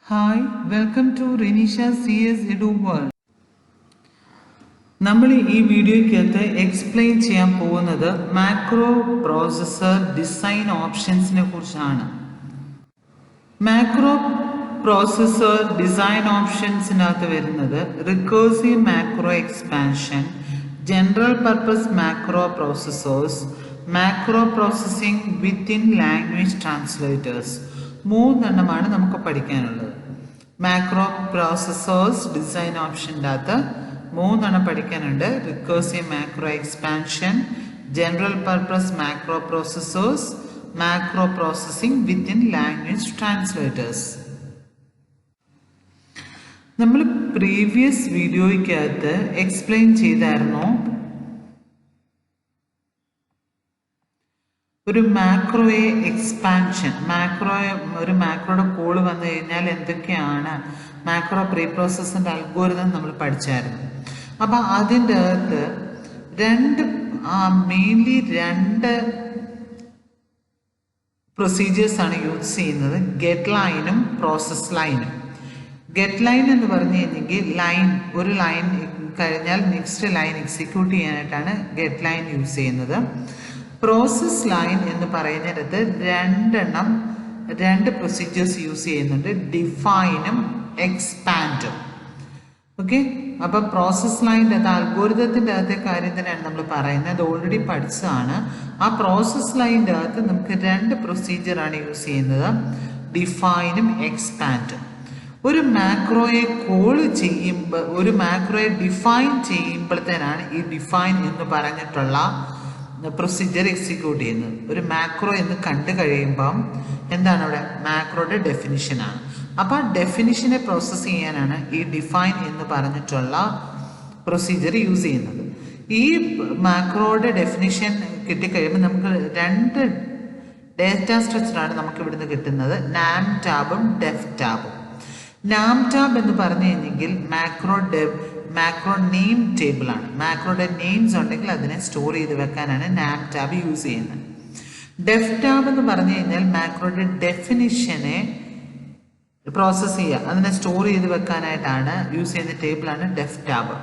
Hi, welcome to Renisha CS Edu World. നമ്മൾ ഈ വീഡിയോയ്ക്കകത്ത് explain ചെയ്യാൻ പോകുന്നത് മാക്രോ പ്രോസസ്സർ ഡിസൈൻ ഓപ്ഷൻസിനെ കുറിച്ചാണ്. മാക്രോ പ്രോസസ്സർ ഡിസൈൻ ഓപ്ഷൻസിനകത്ത് വരുന്നത് recursive macro expansion, general purpose macro processors, macro processing within language translators. മൂന്നെണ്ണമാണ് നമുക്ക് പഠിക്കാനുള്ളത്. മാക്രോ പ്രോസസ്സേഴ്സ് ഡിസൈൻ ഓപ്ഷൻ്റെ അകത്ത് മൂന്നെണ്ണം പഠിക്കാനുണ്ട്. Recursive macro expansion, general purpose macro processors, macro processing within language translators. നമ്മൾ പ്രീവിയസ് വീഡിയോയ്ക്കകത്ത് എക്സ്പ്ലെയിൻ ചെയ്തായിരുന്നു ഒരു മാക്രോയെ എക്സ്പാൻഷൻ, ഒരു മാക്രോയുടെ കോള് വന്നു കഴിഞ്ഞാൽ എന്തൊക്കെയാണ് മാക്രോ പ്രീ പ്രോസസ്സിൻ്റെ അൽഗോരിതം നമ്മൾ പഠിച്ചായിരുന്നു. അപ്പം അതിൻ്റെ അകത്ത് മെയിൻലി രണ്ട് പ്രൊസീജിയേഴ്സാണ് യൂസ് ചെയ്യുന്നത്, ഗെറ്റ് ലൈനും പ്രോസസ് ലൈനും. ഗെറ്റ് ലൈൻ എന്ന് പറഞ്ഞു കഴിഞ്ഞെങ്കിൽ ഒരു ലൈൻ കഴിഞ്ഞാൽ നെക്സ്റ്റ് ലൈൻ എക്സിക്യൂട്ട് ചെയ്യാനായിട്ടാണ് ഗെറ്റ് ലൈൻ യൂസ് ചെയ്യുന്നത്. പ്രോസസ് ലൈൻ എന്ന് പറയുന്നിടത്ത് രണ്ട് പ്രൊസീജിയേഴ്സ് യൂസ് ചെയ്യുന്നുണ്ട്, ഡിഫൈനും എക്സ്പാൻഡും. ഓക്കെ, അപ്പം പ്രോസസ് ലൈൻ്റെ അത് അൽഗോരിതത്തിൻ്റെ അകത്തെ കാര്യം തന്നെയാണ് നമ്മൾ പറയുന്നത്, അത് ഓൾറെഡി പഠിച്ചതാണ്. ആ പ്രോസസ് ലൈൻ്റെ അകത്ത് നമുക്ക് രണ്ട് പ്രൊസീജിയറാണ് യൂസ് ചെയ്യുന്നത്, ഡിഫൈനും എക്സ്പാൻഡും. ഒരു മാക്രോയെ ഒരു മാക്രോയെ ഡിഫൈൻ ചെയ്യുമ്പോഴത്തേനാണ് ഈ ഡിഫൈൻ എന്ന് പറഞ്ഞിട്ടുള്ള പ്രൊസീജിയർ എക്സിക്യൂട്ട് ചെയ്യുന്നത്. ഒരു മാക്രോ എന്ന് കണ്ടു കഴിയുമ്പം എന്താണ് അവിടെ മാക്രോയുടെ ഡെഫിനിഷനാണ്. അപ്പം ആ ഡെഫിനിഷനെ പ്രോസസ്സ് ചെയ്യാനാണ് ഈ ഡിഫൈൻ എന്ന് പറഞ്ഞിട്ടുള്ള പ്രൊസീജിയർ യൂസ് ചെയ്യുന്നത്. ഈ മാക്രോയുടെ ഡെഫിനിഷൻ കിട്ടിക്കഴിയുമ്പോൾ നമുക്ക് രണ്ട് ഡേറ്റ സ്ട്രക്ചറാണ് നമുക്ക് ഇവിടുന്ന് കിട്ടുന്നത്, നാം ടാബും ഡെഫ് ടാബും. നാം ടാബ് എന്ന് പറഞ്ഞു കഴിഞ്ഞെങ്കിൽ മാക്രോ നെയിം ടേബിൾ ആണ്. മാക്രോയുടെ നെയിംസ് ഉണ്ടെങ്കിൽ അതിനെ സ്റ്റോർ ചെയ്ത് വെക്കാനാണ് നാം ടാബ് യൂസ് ചെയ്യുന്നത്. ഡെഫ് ടാബ് എന്ന് പറഞ്ഞു കഴിഞ്ഞാൽ മാക്രോയുടെ ഡെഫിനിഷനെ പ്രോസസ് ചെയ്യുക, അതിനെ സ്റ്റോർ ചെയ്ത് വെക്കാനായിട്ടാണ് യൂസ് ചെയ്യുന്ന ടേബിളാണ് ഡെഫ് ടാബ്.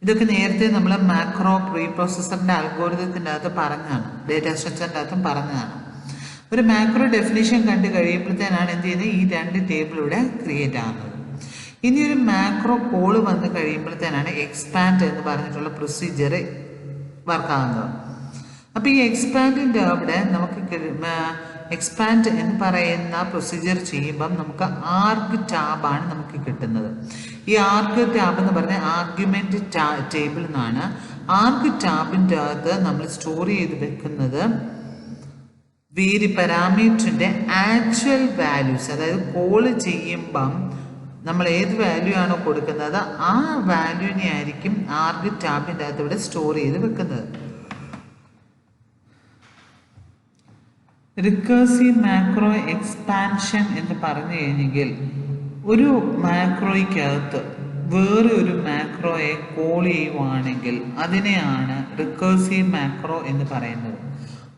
ഇതൊക്കെ നേരത്തെ നമ്മൾ മാക്രോ പ്രീ പ്രോസസ്സറിൻ്റെ അൽഗോരിതത്തിൻ്റെ അകത്ത് പറഞ്ഞതാണ്, ഡേറ്റ സ്ട്രക്ചറിൻ്റെ അകത്തും പറഞ്ഞതാണ്. ഒരു മാക്രോ ഡെഫിനിഷൻ കണ്ടു കഴിയുമ്പോഴത്തേനാണ് എന്ത് ചെയ്യുന്നത്, ഈ രണ്ട് ടേബിൾ ഇവിടെ ക്രിയേറ്റ് ആകുന്നത്. ഇനി ഒരു മാക്രോ കോള് വന്ന് കഴിയുമ്പോഴത്തേനാണ് എക്സ്പാൻഡ് എന്ന് പറഞ്ഞിട്ടുള്ള പ്രൊസീജിയർ വർക്കാകുന്നത്. അപ്പോൾ ഈ എക്സ്പാൻഡിൻ്റെ അവിടെ നമുക്ക് എക്സ്പാൻഡ് എന്ന് പറയുന്ന പ്രൊസീജിയർ ചെയ്യുമ്പം നമുക്ക് ആർഗ് ടാബാണ് നമുക്ക് കിട്ടുന്നത്. ഈ ആർഗ് ടാബ് എന്ന് പറഞ്ഞാൽ ആർഗ്യുമെന്റ് ടേബിൾ എന്നാണ്. ആർഗ് ടാബിൻ്റെ അകത്ത് നമ്മൾ സ്റ്റോർ ചെയ്ത് വെക്കുന്നത് പാരാമീറ്ററിൻ്റെ ആക്ച്വൽ വാല്യൂസ്, അതായത് കോള് ചെയ്യുമ്പം നമ്മൾ ഏത് വാല്യൂ ആണോ കൊടുക്കുന്നത് ആ വാല്യൂവിനെ ആയിരിക്കും ആർഗ് ടാബിൻ്റെ അകത്ത് ഇവിടെ സ്റ്റോർ ചെയ്ത് വെക്കുന്നത്. റിക്കേഴ്സീവ് മാക്രോ എക്സ്പാൻഷൻ എന്ന് പറഞ്ഞു കഴിഞ്ഞെങ്കിൽ ഒരു മാക്രോയ്ക്കകത്ത് വേറെ ഒരു മാക്രോയെ കോൾ ചെയ്യുവാണെങ്കിൽ അതിനെയാണ് റിക്കേഴ്സീവ് മാക്രോ എന്ന് പറയുന്നത്.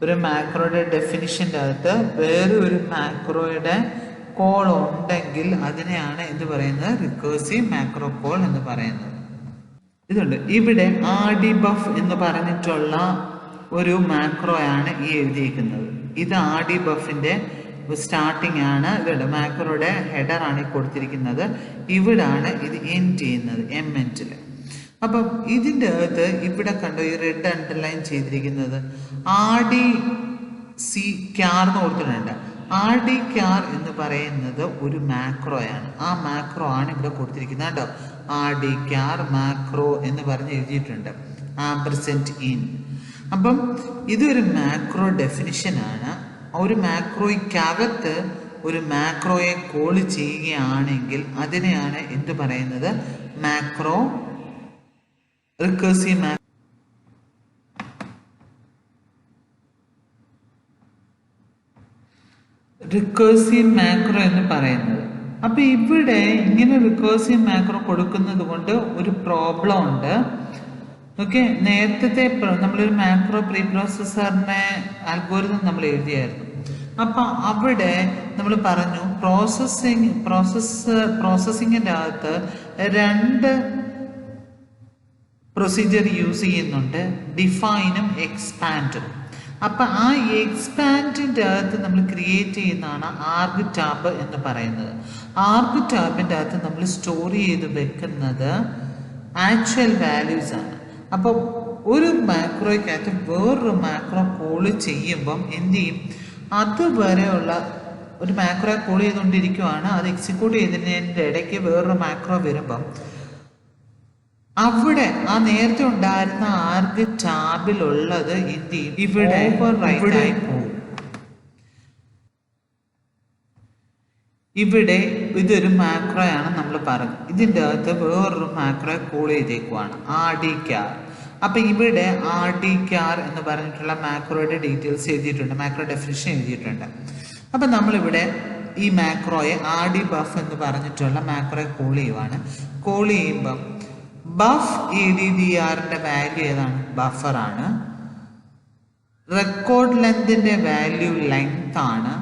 ഒരു മാക്രോയുടെ ഡെഫിനിഷൻ്റെ അകത്ത് വേറെ ഒരു മാക്രോയുടെ കോൾ ഉണ്ടെങ്കിൽ അതിനെയാണ് എന്ത് പറയുന്നത്, റിക്കേഴ്സീവ് മാക്രോ കോൾ എന്ന് പറയുന്നത്. ഇതുണ്ട് ഇവിടെ RDBuf എന്ന് പറഞ്ഞിട്ടുള്ള ഒരു മാക്രോയാണ് ഈ എഴുതിയിരിക്കുന്നത്. ഇത് RDBufന്റെ സ്റ്റാർട്ടിംഗ് ആണ്. ഇതുണ്ട് മാക്രോയുടെ ഹെഡറാണ് ഈ കൊടുത്തിരിക്കുന്നത്. ഇവിടാണ് ഇത് എൻഡ് ചെയ്യുന്നത്, എൻഡിൽ. അപ്പം ഇതിൻ്റെ അകത്ത് ഇവിടെ കണ്ടോ ഈ റെഡ് അണ്ടർലൈൻ ചെയ്തിരിക്കുന്നത് RDCchar എന്ന് കൊടുത്തിട്ടുണ്ട്. RDchar എന്ന് പറയുന്നത് ഒരു മാക്രോയാണ്. ആ മാക്രോ ആണ് ഇവിടെ കൊടുത്തിരിക്കുന്നത് കേട്ടോ. RDchar മാക്രോ എന്ന് പറഞ്ഞ് എഴുതിയിട്ടുണ്ട്, ആംപർസെന്റ് ഇൻ. അപ്പം ഇതൊരു മാക്രോ ഡെഫിനിഷനാണ്. ഒരു മാക്രോയ്ക്കകത്ത് ഒരു മാക്രോയെ കോൾ ചെയ്യുകയാണെങ്കിൽ അതിനെയാണ് എന്ത് പറയുന്നത്, മാക്രോ റിക്കേഴ്സീവ് മാക്രോ എന്ന് പറയുന്നത്. അപ്പൊ ഇവിടെ ഇങ്ങനെ റിക്കേഴ്സീവ് മാക്രോ കൊടുക്കുന്നത് കൊണ്ട് ഒരു പ്രോബ്ലം ഉണ്ട്. ഓക്കെ, നേരത്തെ നമ്മളൊരു മാക്രോ പ്രീ പ്രോസസ്സറിനെ അൽഗോരിതം നമ്മൾ എഴുതിയായിരുന്നു. അപ്പം അവിടെ നമ്മൾ പറഞ്ഞു പ്രോസസ്സിങ്ങിൻ്റെ അകത്ത് രണ്ട് പ്രൊസീജിയർ യൂസ് ചെയ്യുന്നുണ്ട്, ഡിഫൈനും എക്സ്പാൻഡും. അപ്പം ആ എക്സ്പാൻഡിൻ്റെ അകത്ത് നമ്മൾ ക്രിയേറ്റ് ചെയ്യുന്നതാണ് ആർഗ് ടാബ് എന്ന് പറയുന്നത്. ആർഗ് ടാബിൻ്റെ അകത്ത് നമ്മൾ സ്റ്റോർ ചെയ്ത് വെക്കുന്നത് ആക്ച്വൽ വാല്യൂസ് ആണ്. അപ്പം ഒരു മാക്രോയ്ക്കകത്ത് വേറൊരു മാക്രോ കോൾ ചെയ്യുമ്പം എന്ത് ചെയ്യും, അതുവരെയുള്ള ഒരു മാക്രോ കോൾ ചെയ്തുകൊണ്ടിരിക്കുവാണ്, അത് എക്സിക്യൂട്ട് ചെയ്തതിൻ്റെ ഇടയ്ക്ക് വേറൊരു മാക്രോ വരുമ്പം അവിടെ ആ നേരത്തെ ഉണ്ടായിരുന്ന ആർഗ് ടാബിലുള്ളത് എന്ത് ചെയ്യും, ഇവിടെ ഓവർറൈറ്റായി പോകും. ഇവിടെ ഇതൊരു മാക്രോയാണ് നമ്മൾ പറഞ്ഞത്, ഇതിൻ്റെ അകത്ത് വേറൊരു മാക്രോ കോൾ ചെയ്തേക്കുവാണ് RDCAR. അപ്പം ഇവിടെ RDCAR എന്ന് പറഞ്ഞിട്ടുള്ള മാക്രോയുടെ ഡീറ്റെയിൽസ് എഴുതിയിട്ടുണ്ട്, മാക്രോ ഡെഫിനിഷൻ എഴുതിയിട്ടുണ്ട്. അപ്പം നമ്മളിവിടെ ഈ മാക്രോയെ RDBuf എന്ന് പറഞ്ഞിട്ടുള്ള മാക്രോയെ കോൾ ചെയ്യുവാണ്. കോൾ ചെയ്യുമ്പം ബഫ് EDDRന്റെ വാല്യൂ ഏതാണ്, ബഫറാണ്. റെക്കോർഡ് ലെങ്തിൻ്റെ വാല്യൂ ലെങ്ത് ആണ്.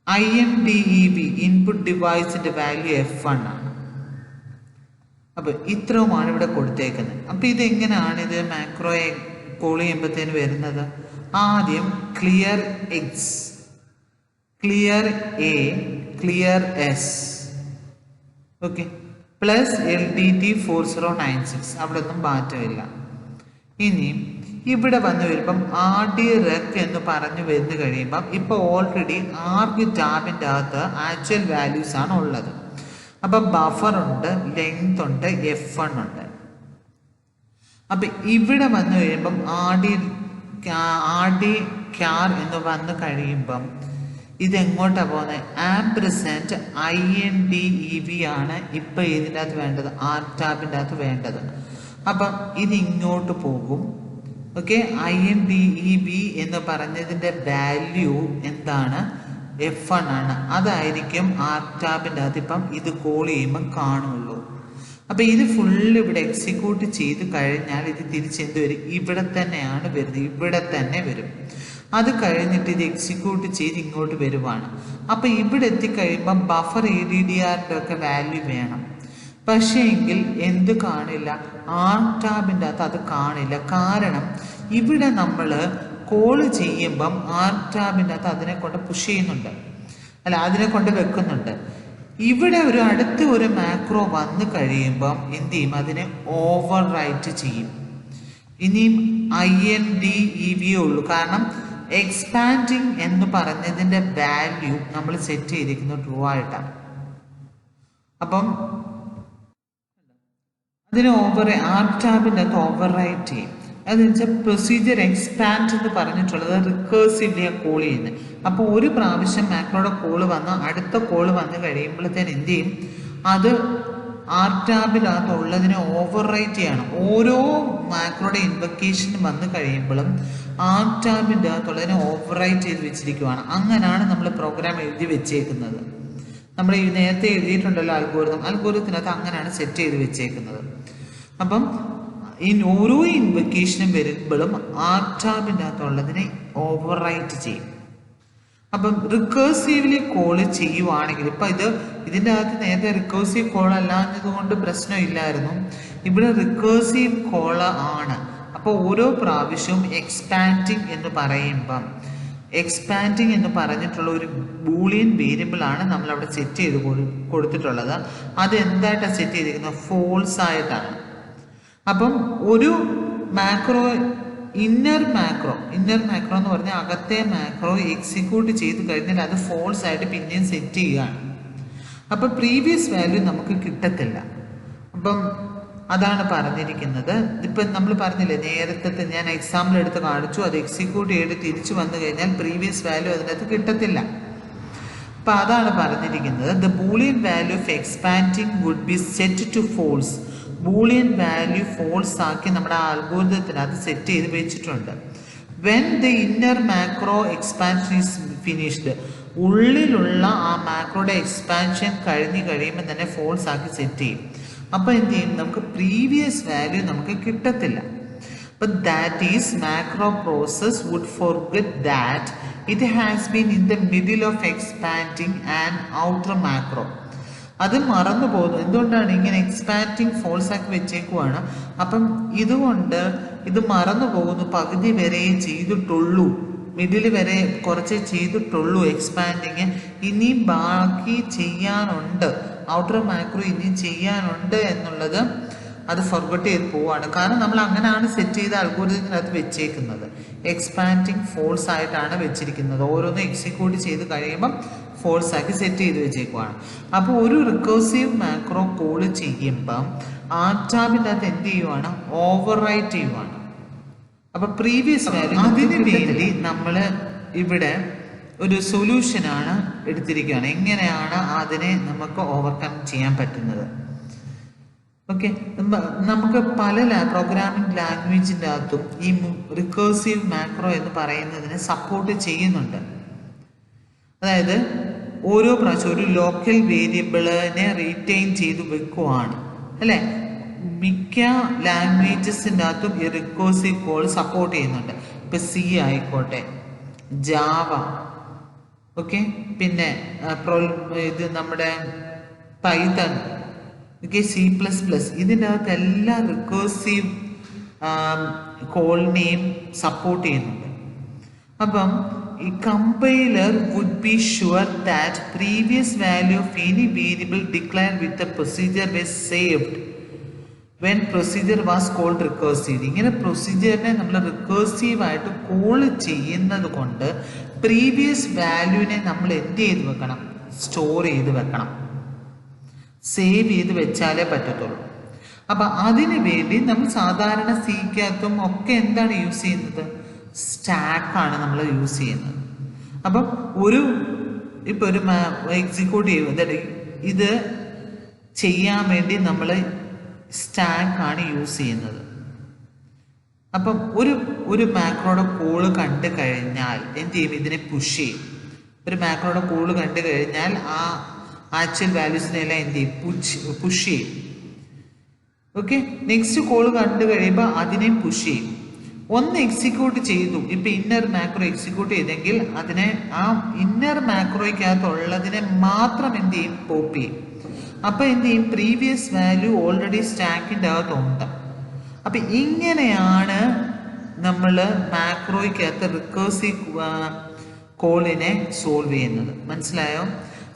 INDEV ഇൻപുട്ട് ഡിവൈസിന്റെ വാല്യൂ F1 ആണ്. അപ്പൊ ഇത്രയുമാണ് ഇവിടെ കൊടുത്തേക്കുന്നത്. അപ്പൊ ഇതെങ്ങനെയാണ് ഇത് മാക്രോയെ കോൾ ചെയ്യുമ്പോഴത്തേന് വരുന്നത്, ആദ്യം clear X, clear A, clear S, okay, plus LDT 4096, അവിടെ ഒന്നും മാറ്റമില്ല. ഇനി ഇവിടെ വന്നു വരുമ്പം RDREC എന്ന് പറഞ്ഞു വന്നു കഴിയുമ്പം ഇപ്പൊ ഓൾറെഡി ആർഗ് ടാബിൻ്റെ അകത്ത് ആക്ച്വൽ വാല്യൂസ് ആണ് ഉള്ളത്. അപ്പം ബഫർ ഉണ്ട്, ലെങ്ത് ഉണ്ട്, F1 ഉണ്ട്. അപ്പൊ ഇവിടെ വന്നു കഴിയുമ്പം RDCAR എന്ന് വന്നു കഴിയുമ്പം ഇതെങ്ങോട്ടാണ് പോകുന്നത്, ആംപ്രസെന്റ് INDEV ആണ് ഇപ്പൊ ഇതിൻ്റെ അകത്ത് വേണ്ടത്, ആർഗ് ടാബിൻ്റെ അകത്ത് വേണ്ടത്. അപ്പം ഇത് ഇങ്ങോട്ട് പോകും. ഓക്കെ, INDEV എന്ന് പറഞ്ഞതിൻ്റെ വാല്യൂ എന്താണ്, F1 ആണ്. അതായിരിക്കും ആർഗ് ടാബിൻ്റെ അകത്ത് ഇപ്പം ഇത് കോൾ ചെയ്യുമ്പം കാണുള്ളൂ. അപ്പം ഇത് ഫുള്ള് ഇവിടെ എക്സിക്യൂട്ട് ചെയ്ത് കഴിഞ്ഞാൽ ഇത് തിരിച്ചെന്ത് വരും, ഇവിടെ തന്നെയാണ് വരുന്നത്, ഇവിടെ തന്നെ വരും. അത് കഴിഞ്ഞിട്ട് ഇത് എക്സിക്യൂട്ട് ചെയ്ത് ഇങ്ങോട്ട് വരുവാണ്. അപ്പം ഇവിടെ എത്തിക്കഴിയുമ്പം ബഫർ EDDRന്റെ ഒക്കെ വാല്യൂ വേണം. പക്ഷേ എങ്കിൽ എന്ത് കാണില്ല, ആർഗ് ടാബിൻ്റെ അകത്ത് അത് കാണില്ല. കാരണം ഇവിടെ നമ്മൾ കോള് ചെയ്യുമ്പം ആർഗ് ടാബിൻ്റെ അകത്ത് അതിനെ കൊണ്ട് പുഷ് ചെയ്യുന്നുണ്ട്, അല്ല അതിനെ കൊണ്ട് വെക്കുന്നുണ്ട്. ഇവിടെ ഒരു അടുത്ത ഒരു മാക്രോ വന്നു കഴിയുമ്പം എന്ത് ചെയ്യും, അതിനെ ഓവർ റൈറ്റ് ചെയ്യും. ഇനിയും INDEV ഉള്ളൂ, കാരണം എക്സ്പാൻഡിങ് എന്ന് പറഞ്ഞതിൻ്റെ വാല്യൂ നമ്മൾ സെറ്റ് ചെയ്തിരിക്കുന്നത് ട്രൂ ആയിട്ടാണ്. അപ്പം അതിന് ആർഗ് ടാബിൻ്റെ അകത്ത് ഓവർ റൈറ്റ് ചെയ്യും. അതെന്ന് വെച്ചാൽ പ്രൊസീജിയർ എക്സ്പാൻഡ് എന്ന് പറഞ്ഞിട്ടുള്ളത് റിക്കേഴ്സീവ്ലിയാണ് കോൾ ചെയ്യുന്നത്. അപ്പോൾ ഒരു പ്രാവശ്യം മാക്രോയുടെ കോള് വന്ന് അടുത്ത കോള് വന്നു കഴിയുമ്പോഴത്തേന് എന്ത് ചെയ്യും, അത് ആർഗ് ടാബിനകത്തുള്ളതിനെ ഓവർ റൈറ്റ് ചെയ്യണം. ഓരോ മാക്രോയുടെ ഇൻവൊക്കേഷൻ വന്നു കഴിയുമ്പോഴും ആർഗ് ടാബിൻ്റെ അകത്തുള്ളതിനെ ഓവർ റൈറ്റ് ചെയ്ത് വെച്ചിരിക്കുവാണ്. അങ്ങനെയാണ് നമ്മൾ പ്രോഗ്രാം എഴുതി വെച്ചേക്കുന്നത്. നമ്മൾ നേരത്തെ എഴുതിയിട്ടുണ്ടല്ലോ അൽഗോരിതത്തിനകത്ത് അങ്ങനെയാണ് സെറ്റ് ചെയ്ത് വെച്ചേക്കുന്നത്. അപ്പം ഓരോ ഇൻവൊക്കേഷനും വരുമ്പോഴും ആർഗ് ടാബിൻ്റെ അകത്തുള്ളതിനെ ഓവർ റൈറ്റ് ചെയ്യും. അപ്പം റിക്കേഴ്സീവ്ലി കോള് ചെയ്യുവാണെങ്കിൽ ഇപ്പം ഇതിൻ്റെ അകത്ത് നേരത്തെ റിക്കേഴ്സീവ് കോൾ അല്ലാഞ്ഞത് കൊണ്ട് പ്രശ്നമില്ലായിരുന്നു, ഇവിടെ റിക്കേഴ്സീവ് കോള് ആണ്. അപ്പോൾ ഓരോ പ്രാവശ്യവും എക്സ്പാൻഡിങ് എന്ന് പറയുമ്പം എക്സ്പാൻഡിങ് എന്ന് പറഞ്ഞിട്ടുള്ള ഒരു ബൂളിയൻ വേരിയബിൾ ആണ് നമ്മളവിടെ സെറ്റ് ചെയ്ത് കൊടുത്തിട്ടുള്ളത്. അത് എന്തായിട്ടാണ് സെറ്റ് ചെയ്തിരിക്കുന്നത്, ഫോൾസ് ആയിട്ടാണ്. അപ്പം ഒരു മാക്രോ ഇന്നർ മാക്രോ എന്ന് പറഞ്ഞാൽ അകത്തെ മാക്രോ എക്സിക്യൂട്ട് ചെയ്ത് കഴിഞ്ഞാൽ അത് ഫോൾസ് ആയിട്ട് പിന്നെയും സെറ്റ് ചെയ്യുകയാണ്. അപ്പം പ്രീവിയസ് വാല്യൂ നമുക്ക് കിട്ടത്തില്ല. അപ്പം അതാണ് പറഞ്ഞിരിക്കുന്നത്. ഇപ്പം നമ്മൾ പറഞ്ഞില്ലേ നേരത്തെ ഞാൻ എക്സാമ്പിൾ എടുത്ത് കാണിച്ചു, അത് എക്സിക്യൂട്ട് ചെയ്ത് തിരിച്ചു വന്നു കഴിഞ്ഞാൽ പ്രീവിയസ് വാല്യൂ അതിനകത്ത് കിട്ടത്തില്ല. അപ്പം അതാണ് പറഞ്ഞിരിക്കുന്നത്. The boolean value of expanding would be set to false. Boolean value false ആക്കി നമ്മുടെ അൽഗോരിതത്തിനകത്ത് സെറ്റ് ചെയ്ത് വെച്ചിട്ടുണ്ട്. When the inner macro expansion is finished, ഉള്ളിലുള്ള ആ മാക്രോയുടെ എക്സ്പാൻഷൻ കഴിയുമ്പോൾ തന്നെ ഫോൾസ് ആക്കി സെറ്റ് ചെയ്യും. അപ്പോൾ എന്ത് ചെയ്യും, നമുക്ക് പ്രീവിയസ് വാല്യൂ നമുക്ക് കിട്ടത്തില്ല. But that is macro process would forget that it has been in the middle of expanding an outer macro. അത് മറന്നു പോകുന്നു. എന്തുകൊണ്ടാണ് ഇങ്ങനെ എക്സ്പാൻഡിങ് ഫോൾസ് ആക്കി വെച്ചേക്കുവാണ്. അപ്പം ഇതുകൊണ്ട് ഇത് മറന്നു പോകുന്നു. പകുതി വരെ ചെയ്തിട്ടുള്ളൂ, മിഡിൽ വരെ കുറച്ച് ചെയ്തിട്ടുള്ളൂ എക്സ്പാൻഡിങ്. ഇനി ബാക്കി ചെയ്യാനുണ്ട്, ഔട്ടർ മാക്രോ ഇനി ചെയ്യാനുണ്ട് എന്നുള്ളത് അത് ഫൊർഗട്ട് ചെയ്ത് പോവാണ്. കാരണം നമ്മൾ അങ്ങനെയാണ് സെറ്റ് ചെയ്ത അൽഗോരിതത്തിനകത്ത് വെച്ചേക്കുന്നത്. എക്സ്പാൻഡിങ് ഫോൾസ് ആയിട്ടാണ് വെച്ചിരിക്കുന്നത്. ഓരോന്നും എക്സിക്യൂട്ട് ചെയ്ത് കഴിയുമ്പം ഫോൾസ് ആക്കി സെറ്റ് ചെയ്ത് വെച്ചേക്കുവാണ്. അപ്പോൾ ഒരു റിക്കേഴ്സീവ് മാക്രോ കോൾ ചെയ്യുമ്പം ആർടാബിൻ്റെ അകത്ത് എന്ത് ചെയ്യുവാണ്, ഓവർ റൈറ്റ് ചെയ്യുവാണ്. അപ്പൊ പ്രീവിയസ് വാല്യൂ അതിന് വേണ്ടി നമ്മൾ ഇവിടെ ഒരു സൊല്യൂഷനാണ് എടുത്തിരിക്കുകയാണ്. എങ്ങനെയാണ് അതിനെ നമുക്ക് ഓവർകം ചെയ്യാൻ പറ്റുന്നത്. ഓക്കെ, നമുക്ക് പല പ്രോഗ്രാമിംഗ് ലാംഗ്വേജിൻ്റെ അകത്തും ഈ റിക്കേഴ്സീവ് മാക്രോ എന്ന് പറയുന്നതിനെ സപ്പോർട്ട് ചെയ്യുന്നുണ്ട്. അതായത് ഓരോ പ്രാവശ്യം ഒരു ലോക്കൽ വേരിയബിളിനെ റീറ്റെയിൻ ചെയ്ത് വെക്കുവാണ് അല്ലേ. മിക്ക ലാംഗ്വേജസിൻ്റെ അകത്തും ഈ റിക്കേഴ്സീവ് കോൾ സപ്പോർട്ട് ചെയ്യുന്നുണ്ട്. ഇപ്പം സി ആയിക്കോട്ടെ, ജാവ, ഓക്കെ, പിന്നെ ഇത് നമ്മുടെ പൈത്തൺ, ഓക്കെ, C++, ഇതിൻ്റെ അകത്ത് എല്ലാ റിക്കേഴ്സീവ് കോളിനെയും സപ്പോർട്ട് ചെയ്യുന്നുണ്ട്. അപ്പം ഈ compiler would be sure that previous value of any variable declared with the procedure was saved when procedure was called recursive. ഇങ്ങനെ പ്രൊസീജിയറിനെ നമ്മൾ റിക്കേഴ്സീവായിട്ട് കോൾ ചെയ്യുന്നത് കൊണ്ട് പ്രീവിയസ് വാല്യൂവിനെ നമ്മൾ എന്ത് ചെയ്ത് വെക്കണം, സ്റ്റോർ ചെയ്ത് വെക്കണം, സേവ് ചെയ്ത് വെച്ചാലേ പറ്റത്തുള്ളൂ. അപ്പം അതിനു വേണ്ടി നമ്മൾ സാധാരണ സിക്കകത്തും ഒക്കെ എന്താണ് യൂസ് ചെയ്യുന്നത്, സ്റ്റാക്കാണ് നമ്മൾ യൂസ് ചെയ്യുന്നത്. അപ്പം ഇപ്പോൾ ഒരു എക്സിക്യൂട്ട് ചെയ്യുന്നത് ഇത് ചെയ്യാൻ വേണ്ടി നമ്മൾ സ്റ്റാക്കാണ് യൂസ് ചെയ്യുന്നത്. അപ്പം ഒരു മാക്രോയുടെ കോള് കണ്ടു കഴിഞ്ഞാൽ എന്ത് ചെയ്യും, ഇതിനെ പുഷ് ചെയ്യും. ഒരു മാക്രോയുടെ കോള് കണ്ടു കഴിഞ്ഞാൽ ആ ആക്ച്വൽ വാല്യൂസിനെല്ലാം എന്ത് ചെയ്യും, പുഷ് ചെയ്യും. ഓക്കെ, നെക്സ്റ്റ് കോള് കണ്ടു കഴിയുമ്പോൾ അതിനെ പുഷ് ചെയ്യും. ഒന്ന് എക്സിക്യൂട്ട് ചെയ്തു, ഇപ്പം ഇന്നർ മാക്രോ എക്സിക്യൂട്ട് ചെയ്തെങ്കിൽ അതിനെ ആ ഇന്നർ മാക്രോയ്ക്കകത്തുള്ളതിനെ മാത്രം എന്ത് ചെയ്യും, പോപ്പ് ചെയ്യും. അപ്പം എന്ത് ചെയ്യും, പ്രീവിയസ് വാല്യൂ ഓൾറെഡി സ്റ്റാക്കിൻ്റെ അകത്തുണ്ട്. അപ്പം ഇങ്ങനെയാണ് നമ്മൾ മാക്രോയ്ക്കകത്ത് റിക്കേഴ്സീവ് കോളിനെ സോൾവ് ചെയ്യുന്നത്. മനസ്സിലായോ?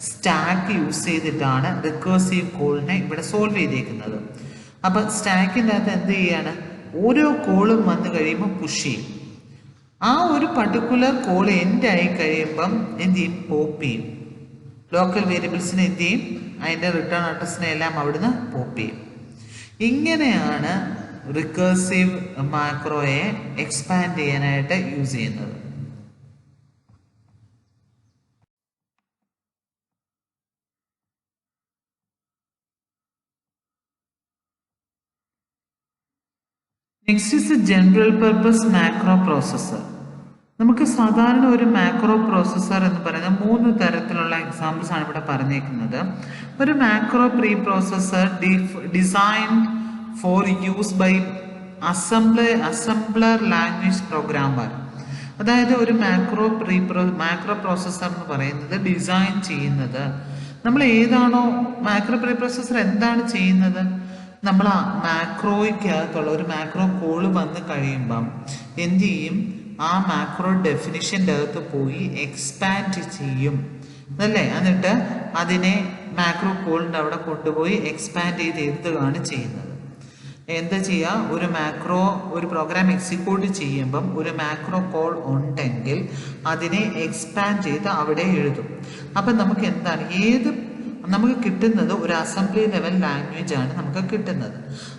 സ്റ്റാക്ക് യൂസ് ചെയ്തിട്ടാണ് റിക്കേഴ്സീവ് കോളിനെ ഇവിടെ സോൾവ് ചെയ്തേക്കുന്നത്. അപ്പം സ്റ്റാക്കിൻ്റെ അകത്ത് എന്ത് ചെയ്യാണ്, ഓരോ കോളും വന്നു കഴിയുമ്പോൾ പുഷ് ചെയ്യും. ആ ഒരു പർട്ടിക്കുലർ കോൾ എൻഡ് ആയി കഴിയുമ്പം എന്ത് ചെയ്യും, പോപ്പ് ചെയ്യും. ലോക്കൽ വേരിയബിൾസിനെ എന്ത് ചെയ്യും, അതിൻ്റെ റിട്ടേൺ അഡ്രസ്സിനെ എല്ലാം അവിടുന്ന് പോപ്പ് ചെയ്യും. ഇങ്ങനെയാണ് റിക്കേഴ്സീവ് മാക്രോയെ എക്സ്പാൻഡ് ചെയ്യാനായിട്ട് യൂസ് ചെയ്യുന്നത്. Next is general purpose macro processor. നമുക്ക് സാധാരണ ഒരു മാക്രോ പ്രോസസ്സർ എന്ന് പറയുന്നത് 3 തരത്തിലുള്ള എക്സാമ്പിൾസ് ആണ് ഇവിടെ പറഞ്ഞേക്കുന്നത്. ഒരു macro preprocessor designed for use by assembler language programmer. അതായത് ഒരു മാക്രോ പ്രോസസ്സർ എന്ന് പറയുന്നത് ഡിസൈൻ ചെയ്യുന്നത്, നമ്മൾ ഏതാണോ മാക്രോ പ്രീ പ്രോസസ്സർ എന്താണ് ചെയ്യുന്നത്, നമ്മൾ ആ മാക്രോയ്ക്കകത്തുള്ള ഒരു മാക്രോ കോള് വന്ന് കഴിയുമ്പം എന്ത് ചെയ്യും, ആ മാക്രോ ഡെഫിനിഷൻ്റെ അകത്ത് പോയി എക്സ്പാൻഡ് ചെയ്യും അല്ലേ. എന്നിട്ട് അതിനെ മാക്രോ കോളിൻ്റെ അവിടെ കൊണ്ടുപോയി എക്സ്പാൻഡ് ചെയ്ത് എഴുതുകയാണ് ചെയ്യുന്നത്. എന്താ ചെയ്യുക, ഒരു പ്രോഗ്രാം എക്സിക്യൂട്ട് ചെയ്യുമ്പം ഒരു മാക്രോ കോൾ ഉണ്ടെങ്കിൽ അതിനെ എക്സ്പാൻഡ് ചെയ്ത് അവിടെ എഴുതും. അപ്പം നമുക്ക് എന്താണ്, നമുക്ക് കിട്ടുന്നത് ഒരു അസംബ്ലി ലെവൽ ലാംഗ്വേജ് ആണ് നമുക്ക് കിട്ടുന്നത്.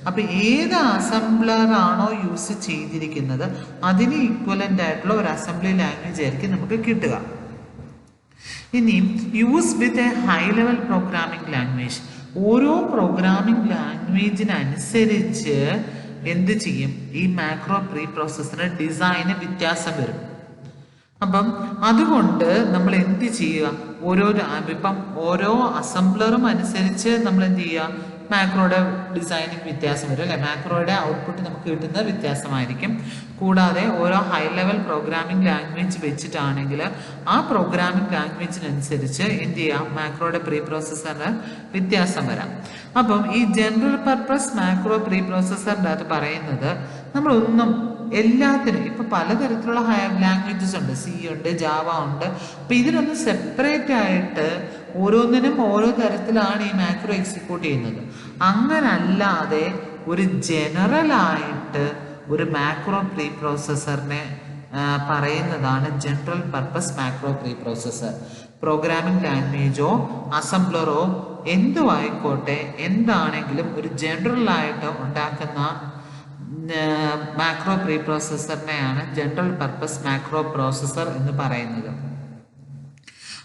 അപ്പം ഏത് അസംബ്ലറാണോ യൂസ് ചെയ്തിരിക്കുന്നത് അതിന് ഈക്വലൻ്റ് ആയിട്ടുള്ള ഒരു അസംബ്ലി ലാംഗ്വേജ് ആയിരിക്കും നമുക്ക് കിട്ടുക. ഇനി use with a high level programming language. ഓരോ പ്രോഗ്രാമിംഗ് ലാംഗ്വേജിനനുസരിച്ച് എന്ത് ചെയ്യും, ഈ മാക്രോ പ്രീ പ്രോസസ്സറിന്റെ ഡിസൈന് വ്യത്യാസം വരും. അപ്പം അതുകൊണ്ട് നമ്മൾ എന്ത് ചെയ്യുക, ഇപ്പം ഓരോ അസംബ്ലറും അനുസരിച്ച് നമ്മൾ എന്ത് ചെയ്യുക, മാക്രോയുടെ ഡിസൈനിങ് വ്യത്യാസം വരും അല്ലേ, മാക്രോയുടെ ഔട്ട്പുട്ട് നമുക്ക് കിട്ടുന്ന വ്യത്യാസമായിരിക്കും. കൂടാതെ ഓരോ ഹൈ ലെവൽ പ്രോഗ്രാമിംഗ് ലാംഗ്വേജ് വെച്ചിട്ടാണെങ്കിൽ ആ പ്രോഗ്രാമിംഗ് ലാംഗ്വേജിനനുസരിച്ച് എന്ത് ചെയ്യാം, മാക്രോയുടെ പ്രീ പ്രോസസ്സറിന് വ്യത്യാസം വരാം. അപ്പം ഈ ജനറൽ പർപ്പസ് മാക്രോ പ്രീ പ്രോസസ്സറിൻ്റെ അകത്ത് പറയുന്നത് നമ്മളൊന്നും എല്ലാത്തിനും ഇപ്പൊ പലതരത്തിലുള്ള ലാംഗ്വേജസ് ഉണ്ട്, സി ഉണ്ട്, ജാവ ഉണ്ട്. അപ്പൊ ഇതിനൊന്നും സെപ്പറേറ്റ് ആയിട്ട് ഓരോന്നിനും ഓരോ തരത്തിലാണ് ഈ മാക്രോ എക്സിക്യൂട്ട് ചെയ്യുന്നത്. അങ്ങനല്ലാതെ ഒരു ജനറൽ ആയിട്ട് ഒരു മാക്രോ പ്രീ പ്രോസസ്സറിനെ പറയുന്നതാണ് general purpose macro preprocessor. Programming ലാംഗ്വേജോ അസംബ്ലറോ എന്തോ ആയിക്കോട്ടെ, എന്താണെങ്കിലും ഒരു ജനറൽ ആയിട്ട് ഉണ്ടാക്കുന്ന മാക്രോ പ്രീ പ്രോസസ്സറിനെയാണ് ജനറൽ പർപ്പസ് മാക്രോ പ്രോസസ്സർ എന്ന് പറയുന്നത്.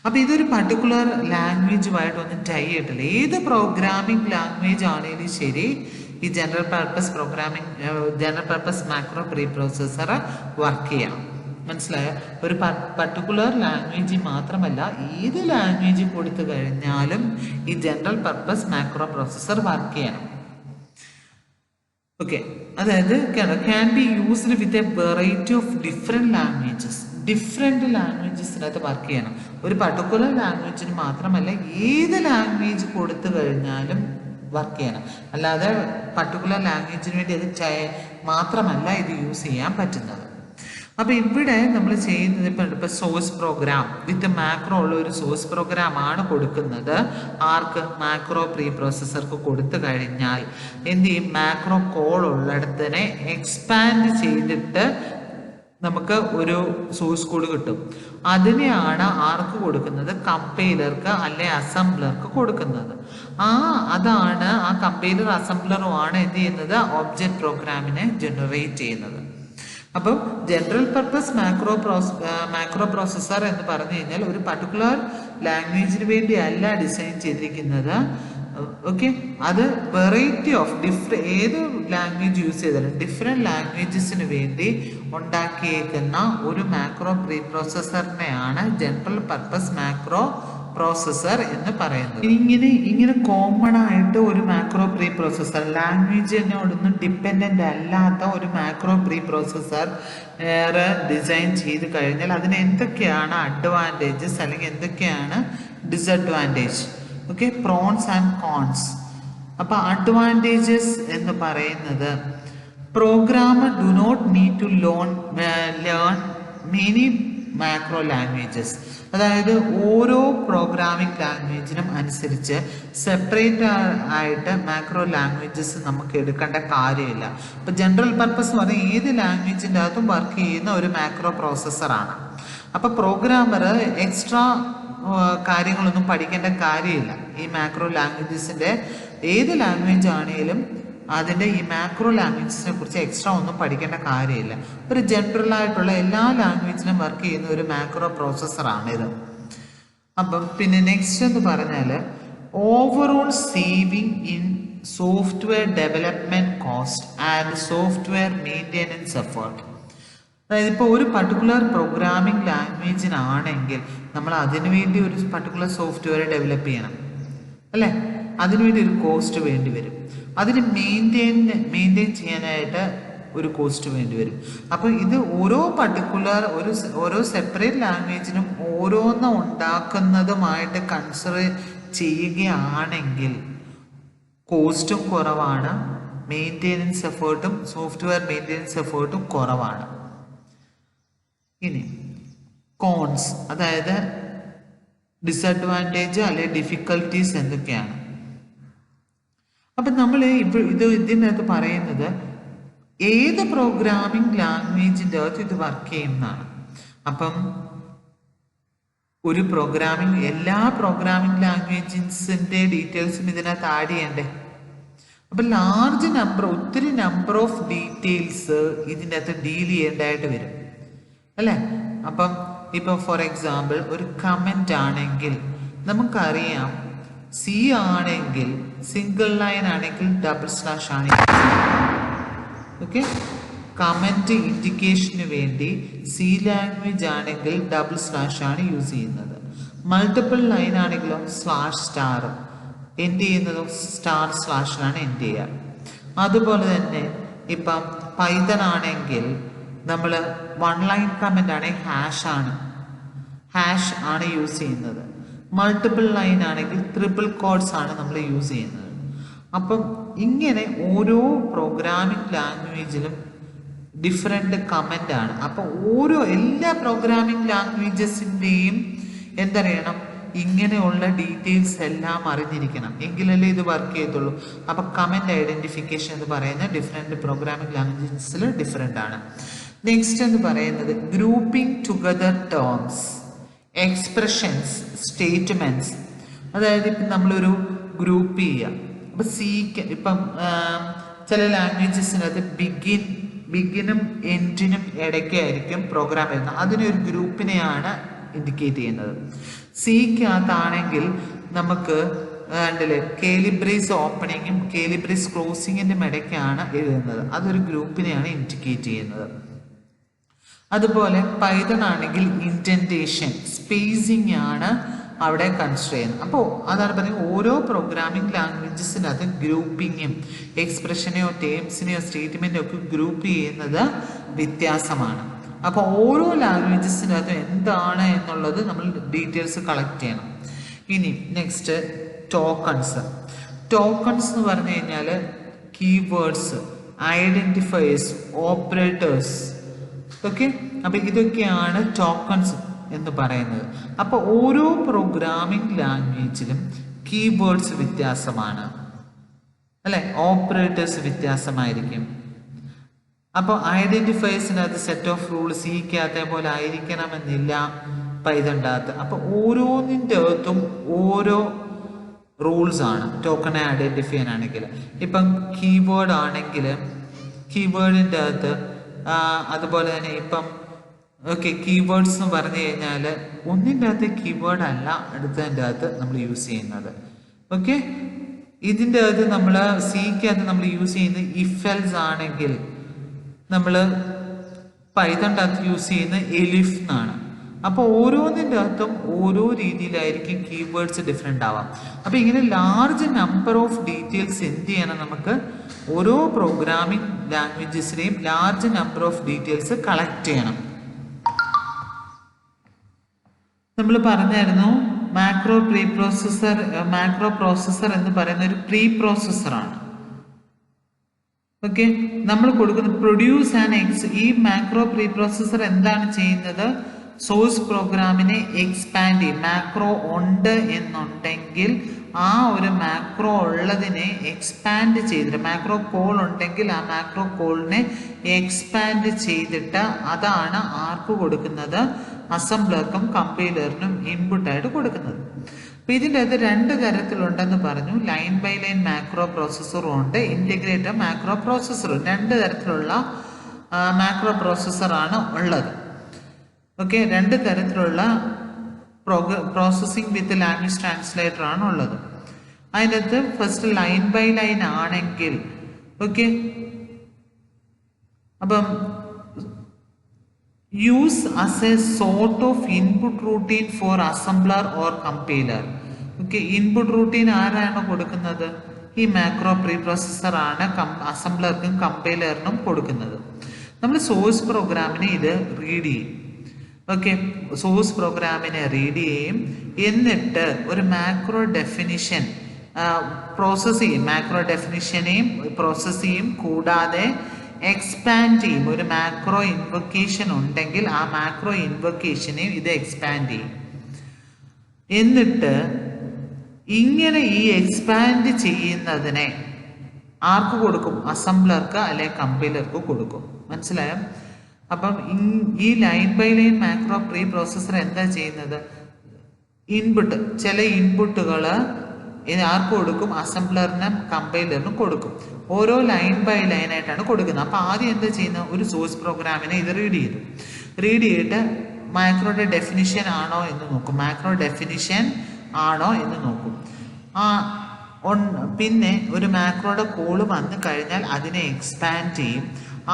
അപ്പൊ ഇതൊരു പർട്ടിക്കുലർ ലാംഗ്വേജുമായിട്ടൊന്നും ടൈ ചെയ്തിട്ടില്ല. ഏത് പ്രോഗ്രാമിംഗ് ലാംഗ്വേജ് ആണെങ്കിലും ശരി, ഈ general purpose macro pre processor work ചെയ്യാം. മനസ്സിലായോ? ഒരു പർട്ടിക്കുലർ ലാംഗ്വേജ് മാത്രമല്ല, ഏത് ലാംഗ്വേജ് കൊടുത്തു കഴിഞ്ഞാലും ഈ general purpose macro processor work ചെയ്യണം. ഓക്കെ, അതായത് can be used with a variety of different ലാംഗ്വേജസിനകത്ത് വർക്ക് ചെയ്യണം. ഒരു പർട്ടിക്കുലർ ലാംഗ്വേജിന് മാത്രമല്ല, ഏത് ലാംഗ്വേജ് കൊടുത്തു കഴിഞ്ഞാലും വർക്ക് ചെയ്യണം. അല്ലാതെ പർട്ടിക്കുലർ ലാംഗ്വേജിന് വേണ്ടി അത് മാത്രമല്ല ഇത് യൂസ് ചെയ്യാൻ പറ്റുന്നത്. അപ്പൊ ഇവിടെ നമ്മൾ ചെയ്യുന്നത് ഇപ്പൊ സോഴ്സ് പ്രോഗ്രാം വിത്ത് മാക്രോ ഉള്ള ഒരു സോഴ്സ് പ്രോഗ്രാം ആണ് കൊടുക്കുന്നത്. ആർക്ക്? മാക്രോ പ്രീ പ്രോസസ്സർക്ക് കൊടുത്തു കഴിഞ്ഞാൽ എന്ത് ചെയ്യും, മാക്രോ കോൾ ഉള്ളിടത്തിനെ എക്സ്പാൻഡ് ചെയ്തിട്ട് നമുക്ക് ഒരു സോഴ്സ് കോഡ് കിട്ടും. അതിനെയാണ് ആർക്ക് കൊടുക്കുന്നത്? കമ്പൈലർക്ക് അല്ലെ അസംബ്ലർക്ക് കൊടുക്കുന്നത്. അതാണ് ആ കമ്പൈലർ അസംബ്ലറും ആണ് എന്ത് ചെയ്യുന്നത്, ഒബ്ജക്റ്റ് പ്രോഗ്രാമിനെ ജനറേറ്റ് ചെയ്യുന്നത്. അപ്പം ജനറൽ പർപ്പസ് മാക്രോ പ്രോസസ്സർ എന്ന് പറഞ്ഞു കഴിഞ്ഞാൽ ഒരു പർട്ടിക്കുലർ ലാംഗ്വേജിന് വേണ്ടി അല്ല ഡിസൈൻ ചെയ്തിരിക്കുന്നത്. ഓക്കെ, അത് വെറൈറ്റി ഓഫ് ഏത് ലാംഗ്വേജ് യൂസ് ചെയ്താലും ഡിഫറെന്റ് ലാംഗ്വേജസിന് വേണ്ടി ഉണ്ടാക്കിയേക്കുന്ന ഒരു മാക്രോ പ്രീ പ്രോസസ്സറിനെയാണ് ജനറൽ പർപ്പസ് മാക്രോ പ്രോസസ്സർ എന്ന് പറയുന്നത്. ഇങ്ങനെ കോമൺ ആയിട്ട് ഒരു മാക്രോ പ്രീ പ്രോസസ്സർ, ലാംഗ്വേജിനോടൊന്നും ഡിപ്പെൻഡന്റ് അല്ലാത്ത ഒരു മാക്രോ പ്രീ പ്രോസസ്സർ ഡിസൈൻ ചെയ്ത് കഴിഞ്ഞാൽ അതിന് എന്തൊക്കെയാണ് അഡ്വാൻറ്റേജസ് അല്ലെങ്കിൽ എന്തൊക്കെയാണ് disadvantage, okay, pros and cons. അപ്പൊ അഡ്വാൻറ്റേജസ് എന്ന് പറയുന്നത് programmer do not need to learn many macro languages. അതായത് ഓരോ പ്രോഗ്രാമിംഗ് ലാംഗ്വേജിനും അനുസരിച്ച് സെപ്പറേറ്റ് ആയിട്ട് മാക്രോ ലാംഗ്വേജസ് നമുക്ക് എടുക്കേണ്ട കാര്യമില്ല. ഇപ്പൊ ജനറൽ പർപ്പസ് പറഞ്ഞാൽ ഏത് ലാംഗ്വേജിൻ്റെ അകത്തും വർക്ക് ചെയ്യുന്ന ഒരു മാക്രോ പ്രോസസ്സറാണ്. അപ്പൊ പ്രോഗ്രാമർ എക്സ്ട്രാ കാര്യങ്ങളൊന്നും പഠിക്കേണ്ട കാര്യമില്ല. ഈ മാക്രോ ലാംഗ്വേജസിന്റെ ഏത് ലാംഗ്വേജ് ആണെങ്കിലും അതിൻ്റെ ഈ മാക്രോ ലാംഗ്വേജസിനെ കുറിച്ച് എക്സ്ട്രാ ഒന്നും പഠിക്കേണ്ട കാര്യമില്ല. ഒരു ജനറൽ ആയിട്ടുള്ള എല്ലാ ലാംഗ്വേജിനും വർക്ക് ചെയ്യുന്ന ഒരു മാക്രോ പ്രോസസ്സറാണിത്. അപ്പം പിന്നെ നെക്സ്റ്റ് എന്ന് പറഞ്ഞാൽ overall saving in software development cost and software maintenance effort. അതായത് ഇപ്പോൾ ഒരു പർട്ടിക്കുലർ പ്രോഗ്രാമിംഗ് ലാംഗ്വേജിനാണെങ്കിൽ നമ്മൾ അതിനു വേണ്ടി ഒരു പർട്ടിക്കുലർ സോഫ്റ്റ്വെയർ ഡെവലപ്പ് ചെയ്യണം അല്ലേ, അതിനുവേണ്ടി ഒരു കോസ്റ്റ് വേണ്ടി വരും. അതിന് മെയിൻറ്റെയിൻ ചെയ്യാനായിട്ട് ഒരു കോസ്റ്റ് വേണ്ടി വരും. അപ്പോൾ ഇത് ഓരോ പർട്ടിക്കുലർ ഓരോ സെപ്പറേറ്റ് ലാംഗ്വേജിനും ഓരോന്നും ഉണ്ടാക്കുന്നതുമായിട്ട് കൺസിഡർ ചെയ്യുകയാണെങ്കിൽ കോസ്റ്റും കുറവാണ്, മെയിൻ്റെനൻസ് എഫേർട്ടും സോഫ്റ്റ്വെയർ മെയിൻ്റെനൻസ് എഫേർട്ടും കുറവാണ്. ഇനി കോൺസ്, അതായത് ഡിസഡ്വാൻറ്റേജ് അല്ലെ ഡിഫിക്കൽട്ടീസ് എന്തൊക്കെയാണ്? അപ്പം നമ്മൾ ഇതിനകത്ത് പറയുന്നത് ഏത് പ്രോഗ്രാമിംഗ് ലാംഗ്വേജിൻ്റെ അകത്ത് ഇത് വർക്ക് ചെയ്യുന്നതാണ്. അപ്പം ഒരു എല്ലാ പ്രോഗ്രാമിംഗ് ലാംഗ്വേജസിൻ്റെ ഡീറ്റെയിൽസും ഇതിനകത്ത് ആഡ് ചെയ്യണ്ടേ? അപ്പം ഒത്തിരി നമ്പർ ഓഫ് ഡീറ്റെയിൽസ് ഇതിൻ്റെ അകത്ത് ഡീൽ ചെയ്യേണ്ടതായിട്ട് വരും അല്ലേ. അപ്പം ഇപ്പം ഫോർ എക്സാമ്പിൾ ഒരു കമൻ്റ് ആണെങ്കിൽ നമുക്കറിയാം, സി ആണെങ്കിൽ സിംഗിൾ ലൈൻ ആണെങ്കിൽ ഡബിൾ സ്ലാഷ് ആണ്. ഓക്കെ, കമൻറ്റ് ഇൻഡിക്കേഷന് വേണ്ടി സി ലാംഗ്വേജ് ആണെങ്കിൽ ഡബിൾ സ്ലാഷ് ആണ് യൂസ് ചെയ്യുന്നത്. മൾട്ടിപ്പിൾ ലൈൻ ആണെങ്കിലോ സ്ലാഷ് സ്റ്റാർ, എൻഡ് ചെയ്യുന്നതും */ എൻഡ് ചെയ്യുക. അതുപോലെ തന്നെ ഇപ്പം പൈത്തൺ ആണെങ്കിൽ നമ്മൾ 1 ലൈൻ കമൻ്റ് ആണെങ്കിൽ ഹാഷ് ആണ് യൂസ് ചെയ്യുന്നത്. മൾട്ടിപ്പിൾ ലൈൻ ആണെങ്കിൽ ട്രിപ്പിൾ കോഡ്സ് ആണ് നമ്മൾ യൂസ് ചെയ്യുന്നത്. അപ്പം ഇങ്ങനെ ഓരോ പ്രോഗ്രാമിംഗ് ലാംഗ്വേജിലും ഡിഫറെൻ്റ് കമൻ്റ് ആണ്. അപ്പോൾ എല്ലാ പ്രോഗ്രാമിംഗ് ലാംഗ്വേജസിൻ്റെയും എന്തറിയണം, ഇങ്ങനെയുള്ള ഡീറ്റെയിൽസ് എല്ലാം അറിഞ്ഞിരിക്കണം, എങ്കിലല്ലേ ഇത് വർക്ക് ചെയ്യത്തുള്ളൂ. അപ്പോൾ കമൻ്റ് ഐഡൻറ്റിഫിക്കേഷൻ എന്ന് പറയുന്നത് ഡിഫറെൻറ്റ് പ്രോഗ്രാമിംഗ് ലാംഗ്വേജസിൽ ഡിഫറെൻ്റ് ആണ്. നെക്സ്റ്റ് എന്ന് പറയുന്നത് grouping together terms, expressions, statements. അതായത് ഇപ്പം നമ്മളൊരു ഗ്രൂപ്പ് ചെയ്യുക. ഇപ്പം ഇപ്പം ചില ലാംഗ്വേജസിനകത്ത് ബിഗിനും എൻഡിനും ഇടയ്ക്കായിരിക്കും പ്രോഗ്രാം വരുന്നത്. അതിനൊരു ഗ്രൂപ്പിനെയാണ് ഇൻഡിക്കേറ്റ് ചെയ്യുന്നത്. സിക്കകത്താണെങ്കിൽ നമുക്ക് കേലിബ്രേസ് ഓപ്പണിങ്ങും കേലിബ്രേസ് ക്ലോസിങ്ങിൻ്റെ ഇടയ്ക്കാണ് എഴുതുന്നത്. അതൊരു ഗ്രൂപ്പിനെയാണ് ഇൻഡിക്കേറ്റ് ചെയ്യുന്നത്. അതുപോലെ പൈത്തൺ ആണെങ്കിൽ ഇൻഡന്റേഷൻ, സ്പേസിംഗ് ആണ് അവിടെ കൺസിഡർ ചെയ്യുന്നത്. അപ്പോൾ അതാണ് പറയുന്നത്, ഓരോ പ്രോഗ്രാമിംഗ് ലാംഗ്വേജസിനകത്ത് ഗ്രൂപ്പിങ്ങും എക്സ്പ്രഷനെയോ ടേംസിനെയോ സ്റ്റേറ്റ്മെൻറ്റോ ഒക്കെ ഗ്രൂപ്പ് ചെയ്യുന്നത് വ്യത്യാസമാണ്. അപ്പോൾ ഓരോ ലാംഗ്വേജസിനകത്തും എന്താണ് എന്നുള്ളത് നമ്മൾ ഡീറ്റെയിൽസ് കളക്ട് ചെയ്യണം. ഇനി നെക്സ്റ്റ് ടോക്കൺസ് എന്ന് പറഞ്ഞു കഴിഞ്ഞാൽ കീവേഡ്സ്, ഐഡൻറ്റിഫയേഴ്സ്, ഓപ്പറേറ്റേഴ്സ്. ഓക്കെ, അപ്പം ഇതൊക്കെയാണ് ടോക്കൺസ് എന്ന് പറയുന്നത്. അപ്പോൾ ഓരോ പ്രോഗ്രാമിംഗ് ലാംഗ്വേജിലും കീവേഡ്സ് വ്യത്യാസമാണ് അല്ലെ, ഓപ്പറേറ്റേഴ്സ് വ്യത്യാസമായിരിക്കും. അപ്പോൾ ഐഡൻറ്റിഫയേഴ്സിനകത്ത് സെറ്റ് ഓഫ് റൂൾസ് സിക്കകത്തെ പോലെ ആയിരിക്കണമെന്നില്ല പൈത്തണിൻ്റെ അകത്ത്. അപ്പോൾ ഓരോന്നിൻ്റെ അകത്തും ഓരോ റൂൾസ് ആണ് ടോക്കണെ ഐഡൻറ്റിഫൈ ചെയ്യാനാണെങ്കിൽ. ഇപ്പം കീവേഡ് ആണെങ്കിൽ കീവേഡിൻ്റെ അകത്ത് അതുപോലെ തന്നെ ഇപ്പം കീവേഡ്സ് എന്ന് പറഞ്ഞു കഴിഞ്ഞാൽ ഒന്നിൻ്റെ അകത്ത് കീവേഡ് അല്ല അടുത്തതിൻ്റെ അകത്ത് നമ്മൾ യൂസ് ചെയ്യുന്നത്. ഓക്കെ, ഇതിൻ്റെ അകത്ത് നമ്മൾ സിക്കകത്ത് നമ്മൾ യൂസ് ചെയ്യുന്നത് ഇഫ് എൽസ് ആണെങ്കിൽ നമ്മൾ പൈത്തണിൻ്റെ അകത്ത് യൂസ് ചെയ്യുന്നത് എലിഫ് എന്നാണ്. അപ്പോൾ ഓരോന്നിൻ്റെ അകത്തും ഓരോ രീതിയിലായിരിക്കും കീവേഡ്സ് ഡിഫറെൻ്റ് ആവാം. അപ്പോൾ ഇങ്ങനെ ലാർജ് നമ്പർ ഓഫ് ഡീറ്റെയിൽസ് എന്ത് ചെയ്യണം, നമുക്ക് ഓരോ പ്രോഗ്രാമിംഗ് ലാംഗ്വേജസിനെയും large number of details collect ചെയ്യണം. നമ്മൾ പറഞ്ഞായിരുന്നു മാക്രോ പ്രോസസ്സർ എന്ന് പറയുന്ന ഒരു പ്രീ പ്രോസസ്സറാണ്. ഓക്കെ, നമ്മൾ കൊടുക്കുന്ന പ്രൊഡ്യൂസ് ആൻഡ് ഈ മാക്രോ പ്രീ പ്രോസസ്സർ എന്താണ് ചെയ്യുന്നത്, സോഴ്സ് പ്രോഗ്രാമിനെ എക്സ്പാൻഡ് ചെയ്യും. മാക്രോ ഉണ്ട് എന്നുണ്ടെങ്കിൽ ആ ഒരു മാക്രോ ഉള്ളതിനെ എക്സ്പാൻഡ് ചെയ്തിട്ട്, മാക്രോ കോൾ ഉണ്ടെങ്കിൽ ആ മാക്രോ കോളിനെ എക്സ്പാൻഡ് ചെയ്തിട്ട് അതാണ് ആർക്ക് കൊടുക്കുന്നത്, അസംബ്ലർക്കും കമ്പൈലറിനും ഇൻപുട്ടായിട്ട് കൊടുക്കുന്നത്. അപ്പോൾ ഇതിൻ്റെ അകത്ത് 2 തരത്തിലുണ്ടെന്ന് പറഞ്ഞു. ലൈൻ ബൈ ലൈൻ മാക്രോ പ്രോസസ്സറും ഉണ്ട്, ഇൻറ്റഗ്രേറ്റഡ് മാക്രോ പ്രോസസ്സറും. 2 തരത്തിലുള്ള മാക്രോ പ്രോസസ്സറാണ് ഉള്ളത്. ഓക്കെ, 2 തരത്തിലുള്ള പ്രോസസ്സിംഗ് വിത്ത് ലാംഗ്വേജ് ട്രാൻസ്ലേറ്റർ ആണ് ഉള്ളത്. അതിൻ്റെ അകത്ത് ഫസ്റ്റ് ലൈൻ ബൈ ലൈൻ ആണെങ്കിൽ ഓക്കെ, അപ്പം use as a sort of input routine for assembler or compiler. Okay, input routine ആരാണ് കൊടുക്കുന്നത്, ഈ മാക്രോ പ്രീ പ്രോസസ്സർ ആണ് അസംബ്ലർക്കും കമ്പൈലറിനും കൊടുക്കുന്നത്. നമ്മൾ സോഴ്സ് പ്രോഗ്രാമിനെ ഇത് റീഡ് ചെയ്യും. ഓക്കെ, സോഴ്സ് പ്രോഗ്രാമിനെ റീഡ് ചെയ്യും, എന്നിട്ട് ഒരു മാക്രോ ഡെഫിനിഷൻ പ്രോസസ് ചെയ്യും. മാക്രോ ഡെഫിനിഷനെയും പ്രോസസ് ചെയ്യും, കൂടാതെ എക്സ്പാൻഡ് ചെയ്യും. ഒരു മാക്രോ ഇൻവൊക്കേഷൻ ഉണ്ടെങ്കിൽ ആ മാക്രോ ഇൻവൊക്കേഷനെയും ഇത് എക്സ്പാൻഡ് ചെയ്യും. എന്നിട്ട് ഇങ്ങനെ ഈ എക്സ്പാൻഡ് ചെയ്യുന്നതിനെ ആർക്ക് കൊടുക്കും, അസംബ്ലർക്ക് അല്ലെ കമ്പൈലർക്ക് കൊടുക്കും. മനസ്സിലായോ? അപ്പം ഈ line by line macro preprocessor എന്താ ചെയ്യുന്നത്, ഇൻപുട്ട്, ചില ഇൻപുട്ടുകൾ ആർക്ക് കൊടുക്കും, അസംബ്ലറിനും കമ്പൈലറിനും കൊടുക്കും. ഓരോ ലൈൻ ബൈ ലൈൻ ആയിട്ടാണ് കൊടുക്കുന്നത്. അപ്പോൾ ആദ്യം എന്താ ചെയ്യുന്നത്, ഒരു സോഴ്സ് പ്രോഗ്രാമിനെ ഇത് റീഡ് ചെയ്തിട്ട് മാക്രോയുടെ ഡെഫിനിഷൻ ആണോ എന്ന് നോക്കും. മാക്രോ ഡെഫിനിഷൻ ആണോ എന്ന് നോക്കും. പിന്നെ ഒരു മാക്രോയുടെ കോള് വന്നു കഴിഞ്ഞാൽ അതിനെ എക്സ്പാൻഡ് ചെയ്യും.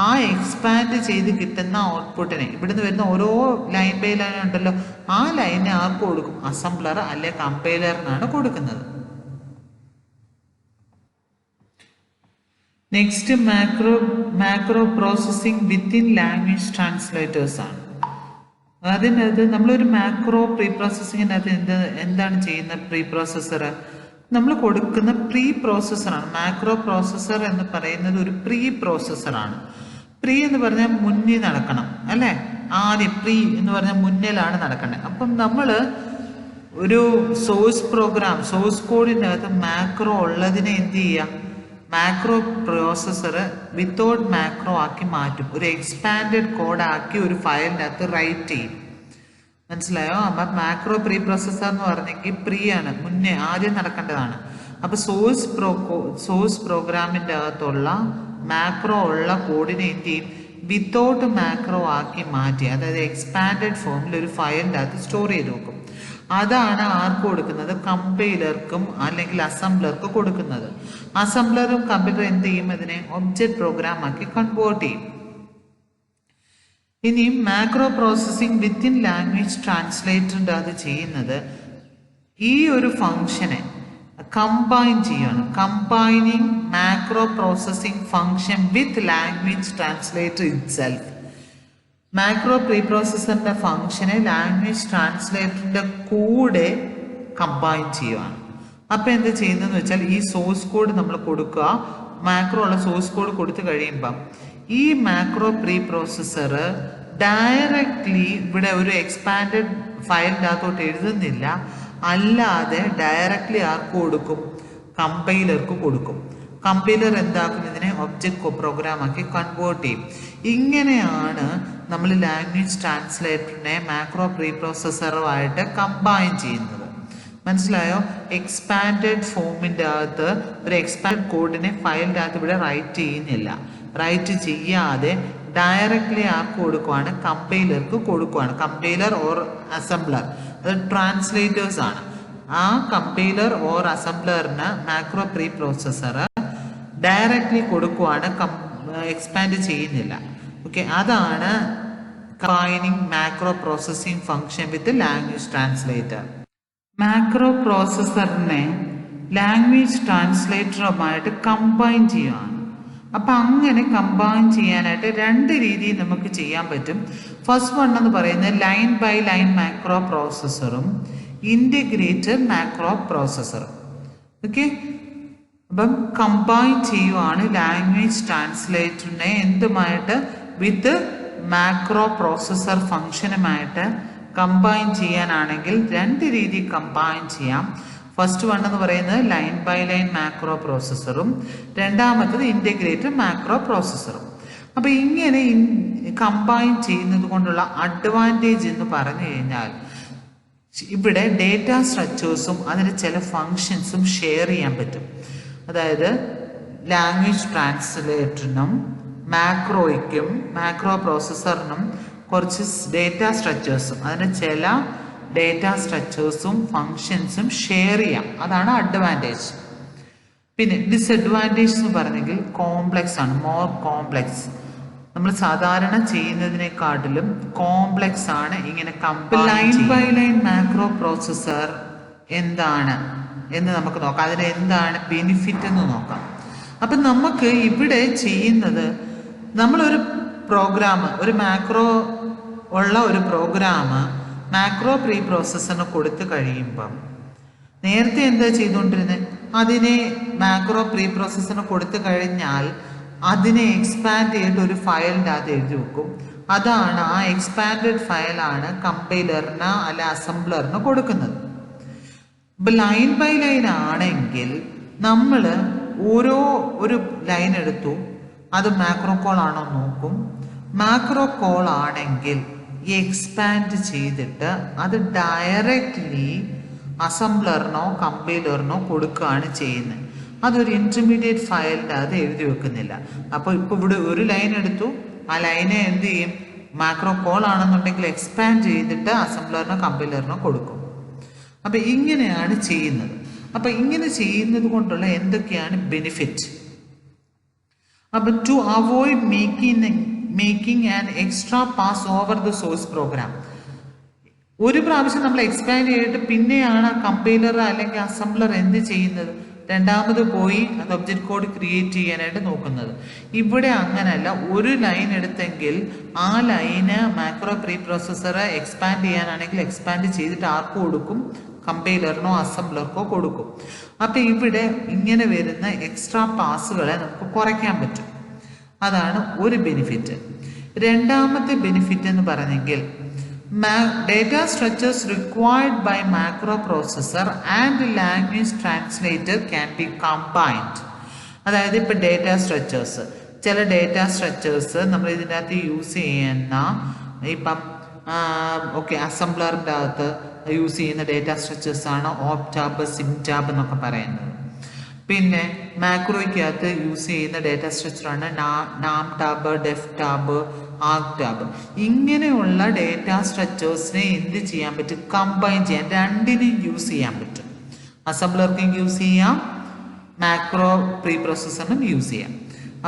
ആ എക്സ്പാൻഡ് ചെയ്ത് കിട്ടുന്ന ഔട്ട്പുട്ടിനെ, ഇവിടുന്ന് വരുന്ന ഓരോ ലൈൻ ബൈ ലൈൻ ഉണ്ടല്ലോ, ആ ലൈനെ ആർക്ക് കൊടുക്കും, അസംബ്ലർ അല്ലെ കമ്പൈലറിനാണ് കൊടുക്കുന്നത്. Next macro processing within language translators ആണ്. അതിനകത്ത് നമ്മളൊരു മാക്രോ പ്രീ പ്രോസസ്സിങ്ങിനകത്ത് എന്താണ് ചെയ്യുന്ന പ്രീ പ്രോസസ്സർ? നമ്മൾ കൊടുക്കുന്ന പ്രീ പ്രോസസ്സറാണ്. മാക്രോ പ്രോസസ്സർ എന്ന് പറയുന്നത് ഒരു പ്രീ പ്രോസസ്സറാണ്. പ്രീ എന്ന് പറഞ്ഞാൽ മുന്നിൽ നടക്കണം അല്ലേ? ആദ്യം പ്രീ എന്ന് പറഞ്ഞാൽ മുന്നിലാണ് നടക്കേണ്ടത്. അപ്പം നമ്മൾ ഒരു സോഴ്സ് കോഡിൻ്റെ അകത്ത് മാക്രോ ഉള്ളതിനെ എന്ത് ചെയ്യുക? മാക്രോ പ്രോസസ്സർ വിത്തൗട്ട് മാക്രോ ആക്കി മാറ്റും. ഒരു എക്സ്പാൻഡഡ് കോഡാക്കി ഒരു ഫയലിൻ്റെ അകത്ത് റൈറ്റ് ചെയ്യും. മനസ്സിലായോ? അപ്പം മാക്രോ പ്രീ പ്രോസസ്സർ എന്ന് പറഞ്ഞെങ്കിൽ പ്രീ ആണ്, മുന്നേ ആദ്യം നടക്കേണ്ടതാണ്. അപ്പോൾ സോഴ്സ് പ്രോഗ്രാമിൻ്റെ അകത്തുള്ള മാക്രോ ഉള്ള കോഡിനെ എന്ത് ചെയ്യും? വിത്തൗട്ട് മാക്രോ ആക്കി മാറ്റി, അതായത് എക്സ്പാൻഡഡ് ഫോമിൽ ഒരു ഫയലിൻ്റെ അകത്ത് സ്റ്റോർ ചെയ്ത് വെക്കും. അതാണ് ആർക്ക് കൊടുക്കുന്നത്? കമ്പൈലർക്കും അല്ലെങ്കിൽ അസംബ്ലർക്ക് കൊടുക്കുന്നത്. അസംബ്ലറും കമ്പൈലറും എന്ത് ചെയ്യും? അതിനെ ഒബ്ജക്റ്റ് പ്രോഗ്രാം ആക്കി കൺവേർട്ട് ചെയ്യും. ഇനി മാക്രോ പ്രോസസ്സിംഗ് വിത്തിൻ ലാംഗ്വേജ് ട്രാൻസ്ലേറ്ററിൻ്റെ അത് ചെയ്യുന്നത് ഈ ഒരു ഫംഗ്ഷനെ കമ്പൈൻ ചെയ്യാണ്. Combining macro processing function with language translator itself. Macro pre പ്രോസസ്സറിൻ്റെ ഫംഗ്ഷനെ ലാംഗ്വേജ് ട്രാൻസ്ലേറ്ററിൻ്റെ കൂടെ കമ്പൈൻ ചെയ്യുകയാണ്. അപ്പോൾ എന്ത് ചെയ്യുന്നതെന്ന് വെച്ചാൽ ഈ സോഴ്സ് കോഡ് നമ്മൾ കൊടുക്കുക. മാക്രോ ഉള്ള സോഴ്സ് കോഡ് കൊടുത്തു കഴിയുമ്പം ഈ മാക്രോ പ്രീ പ്രോസസ്സർ ഡയറക്റ്റ്ലി ഇവിടെ ഒരു എക്സ്പാൻഡഡ് ഫയലിൻ്റെ അകത്തോട്ട് എഴുതുന്നില്ല, അല്ലാതെ ഡയറക്റ്റ്ലി ആർക്ക് കൊടുക്കും? കമ്പൈലർക്ക് കൊടുക്കും. കമ്പൈലർ എന്താക്കും? ഇതിനെ ഒബ്ജക്റ്റ് പ്രോഗ്രാം ആക്കി കൺവേർട്ട് ചെയ്യും. ഇങ്ങനെയാണ് നമ്മൾ ലാംഗ്വേജ് ട്രാൻസ്ലേറ്ററിനെ മാക്രോ പ്രീ പ്രോസസ്സറുമായിട്ട് കമ്പൈൻ ചെയ്യുന്നത്. മനസ്സിലായോ? എക്സ്പാൻഡഡ് ഫോമിൻ്റെ അകത്ത് ഒരു എക്സ്പാൻഡ് കോഡിനെ ഫയലിൻ്റെ അകത്ത് ഇവിടെ റൈറ്റ് ചെയ്യുന്നില്ല. റൈറ്റ് ചെയ്യാതെ ഡയറക്റ്റ്ലി ആർക്ക് കൊടുക്കുവാണ്? കമ്പൈലർക്ക് കൊടുക്കുവാണ്. കമ്പൈലർ ഓർ അസംബ്ലർ, അത് ട്രാൻസ്ലേറ്റേഴ്സ് ആണ്. ആ കമ്പൈലർ ഓർ അസംബ്ലറിന് മാക്രോ പ്രീ പ്രോസസ്സർ ഡയറക്റ്റ്ലി കൊടുക്കുവാണ്, എക്സ്പാൻഡ് ചെയ്യുന്നില്ല. ഓക്കെ, അതാണ് combining macro processing function with language translator. Macro പ്രോസസ്സറിനെ ലാംഗ്വേജ് ട്രാൻസ്ലേറ്ററുമായിട്ട് കമ്പൈൻ ചെയ്യുകയാണ്. അപ്പം അങ്ങനെ കമ്പൈൻ ചെയ്യാനായിട്ട് രണ്ട് രീതിയിൽ നമുക്ക് ചെയ്യാൻ പറ്റും. ഫസ്റ്റ് വൺ എന്ന് പറയുന്നത് ലൈൻ ബൈ ലൈൻ മാക്രോ പ്രോസസ്സറും ഇൻ്റഗ്രേറ്റഡ് മാക്രോ പ്രോസസ്സറും. ഓക്കെ, അപ്പം കമ്പൈൻ ചെയ്യുവാണ് ലാംഗ്വേജ് ട്രാൻസ്ലേറ്ററിനെ എന്തുമായിട്ട്? വിത്ത് മാക്രോ പ്രോസസ്സർ ഫംഗ്ഷനുമായിട്ട് കമ്പൈൻ ചെയ്യാനാണെങ്കിൽ രണ്ട് രീതി കമ്പൈൻ ചെയ്യാം. ഫസ്റ്റ് വൺ എന്ന് പറയുന്നത് ലൈൻ ബൈ ലൈൻ മാക്രോ പ്രോസസ്സറും രണ്ടാമത്തത് ഇൻ്റഗ്രേറ്റഡ് മാക്രോ പ്രോസസ്സറും. അപ്പോൾ ഇങ്ങനെ കമ്പൈൻ ചെയ്യുന്നത് കൊണ്ടുള്ള അഡ്വാൻറ്റേജ് എന്ന് പറഞ്ഞു കഴിഞ്ഞാൽ ഇവിടെ ഡേറ്റ സ്ട്രക്ചേഴ്സും അതിന് ചില ഫങ്ഷൻസും ഷെയർ ചെയ്യാൻ പറ്റും. അതായത് ലാംഗ്വേജ് ട്രാൻസ്ലേറ്ററിനും മാക്രോയ്ക്കും മാക്രോ പ്രോസസ്സറിനും കുറച്ച് ഡേറ്റ സ്ട്രക്ചേഴ്സും അതിന് ചില ഡേറ്റ സ്ട്രക്ചേഴ്സും ഫങ്ഷൻസും ഷെയർ ചെയ്യാം. അതാണ് അഡ്വാൻറ്റേജ്. പിന്നെ ഡിസഡ്വാൻറ്റേജ് എന്ന് പറഞ്ഞെങ്കിൽ കോംപ്ലെക്സ് ആണ്, മോർ കോംപ്ലെക്സ്. നമ്മൾ സാധാരണ ചെയ്യുന്നതിനെക്കാട്ടിലും കോംപ്ലെക്സ് ആണ് ഇങ്ങനെ line by line macro processor എന്താണ് എന്ന് നമുക്ക് നോക്കാം. അതിന് എന്താണ് ബെനിഫിറ്റ് എന്ന് നോക്കാം. അപ്പം നമുക്ക് ഇവിടെ ചെയ്യുന്നത് നമ്മളൊരു പ്രോഗ്രാം, ഒരു മാക്രോ ഉള്ള ഒരു പ്രോഗ്രാം മാക്രോ പ്രീ പ്രോസസ്സറിന് കൊടുത്തു കഴിയുമ്പം നേരത്തെ എന്താ ചെയ്തുകൊണ്ടിരുന്നത്? അതിനെ മാക്രോ പ്രീ പ്രോസസ്സറിന് കൊടുത്തു കഴിഞ്ഞാൽ അതിനെ എക്സ്പാൻഡ് ചെയ്തിട്ട് ഒരു ഫയലിൻ്റെ അത് എഴുതി വെക്കും. അതാണ് ആ എക്സ്പാൻഡഡ് ഫയലാണ് കമ്പൈലറിന് അല്ല അസംബ്ലറിന് കൊടുക്കുന്നത്. ഇപ്പം ലൈൻ ബൈ ലൈൻ ആണെങ്കിൽ നമ്മൾ ഒരു ലൈൻ എടുത്തു, അത് മാക്രോ കോൾ ആണോ നോക്കും. മാക്രോ കോൾ ആണെങ്കിൽ എക്സ്പാൻഡ് ചെയ്തിട്ട് അത് ഡയറക്റ്റ്ലി അസംബ്ലറിനോ കമ്പൈലറിനോ കൊടുക്കുകയാണ് ചെയ്യുന്നത്. അതൊരു ഇൻ്റർമീഡിയറ്റ് ഫയലിൻ്റെ അത് എഴുതി വെക്കുന്നില്ല. അപ്പോൾ ഇപ്പോൾ ഇവിടെ ഒരു ലൈൻ എടുത്തു, ആ ലൈനെ എന്ത് ചെയ്യും? മാക്രോ കോൾ ആണെന്നുണ്ടെങ്കിൽ എക്സ്പാൻഡ് ചെയ്തിട്ട് അസംബ്ലറിനോ കമ്പൈലറിനോ കൊടുക്കും. അപ്പം ഇങ്ങനെയാണ് ചെയ്യുന്നത്. അപ്പം ഇങ്ങനെ ചെയ്യുന്നത് കൊണ്ടുള്ള എന്തൊക്കെയാണ് ബെനിഫിറ്റ്? അപ്പം to avoid making an extra pass over the source program. ഒരു പ്രാവശ്യം നമ്മൾ എക്സ്പാൻഡ് ചെയ്തിട്ട് പിന്നെയാണ് കമ്പൈലർ അല്ലെങ്കിൽ അസംബ്ലർ എന്ത് ചെയ്യുന്നത്? രണ്ടാമത് പോയി അത് ഒബ്ജക്റ്റ് കോഡ് ക്രിയേറ്റ് ചെയ്യാനായിട്ട് നോക്കുന്നത്. ഇവിടെ അങ്ങനല്ല, ഒരു ലൈൻ എടുത്തെങ്കിൽ ആ line macro pre processor expand ചെയ്യാനാണെങ്കിൽ എക്സ്പാൻഡ് ചെയ്തിട്ട് ആർക്ക് കൊടുക്കും? കമ്പൈലറിനോ അസംബ്ലർക്കോ കൊടുക്കും. അപ്പം ഇവിടെ ഇങ്ങനെ വരുന്ന എക്സ്ട്രാ പാസുകളെ നമുക്ക് കുറയ്ക്കാൻ പറ്റും. അതാണ് ഒരു ബെനിഫിറ്റ്. രണ്ടാമത്തെ ബെനിഫിറ്റ് എന്ന് പറഞ്ഞെങ്കിൽ data structures required by macroprocessor and language translator can be combined. അതായത് ഇപ്പം ഡേറ്റാ സ്ട്രക്ചേഴ്സ്, ചില ഡേറ്റാ സ്ട്രക്ചേഴ്സ് നമ്മൾ ഇതിൻ്റെ അകത്ത് യൂസ് ചെയ്യുന്ന ഇപ്പം അസംബ്ലറിൻ്റെ അകത്ത് യൂസ് ചെയ്യുന്ന ഡേറ്റാ സ്ട്രക്ചേഴ്സാണ് ഓപ്റ്റാബ്, സിംടാബ് എന്നൊക്കെ പറയുന്നത്. പിന്നെ മാക്രോയ്ക്കകത്ത് യൂസ് ചെയ്യുന്ന ഡേറ്റാ സ്ട്രക്ചറാണ് nam tab, def tab, arg tab. ഇങ്ങനെയുള്ള ഡേറ്റാ സ്ട്രക്ചേഴ്സിനെ എന്ത് ചെയ്യാൻ പറ്റും? കമ്പൈൻ ചെയ്യാൻ, രണ്ടിനും യൂസ് ചെയ്യാൻ പറ്റും. അസംബ്ലർക്കും യൂസ് ചെയ്യാം, മാക്രോ പ്രീ പ്രോസസ്സറിനും യൂസ് ചെയ്യാം.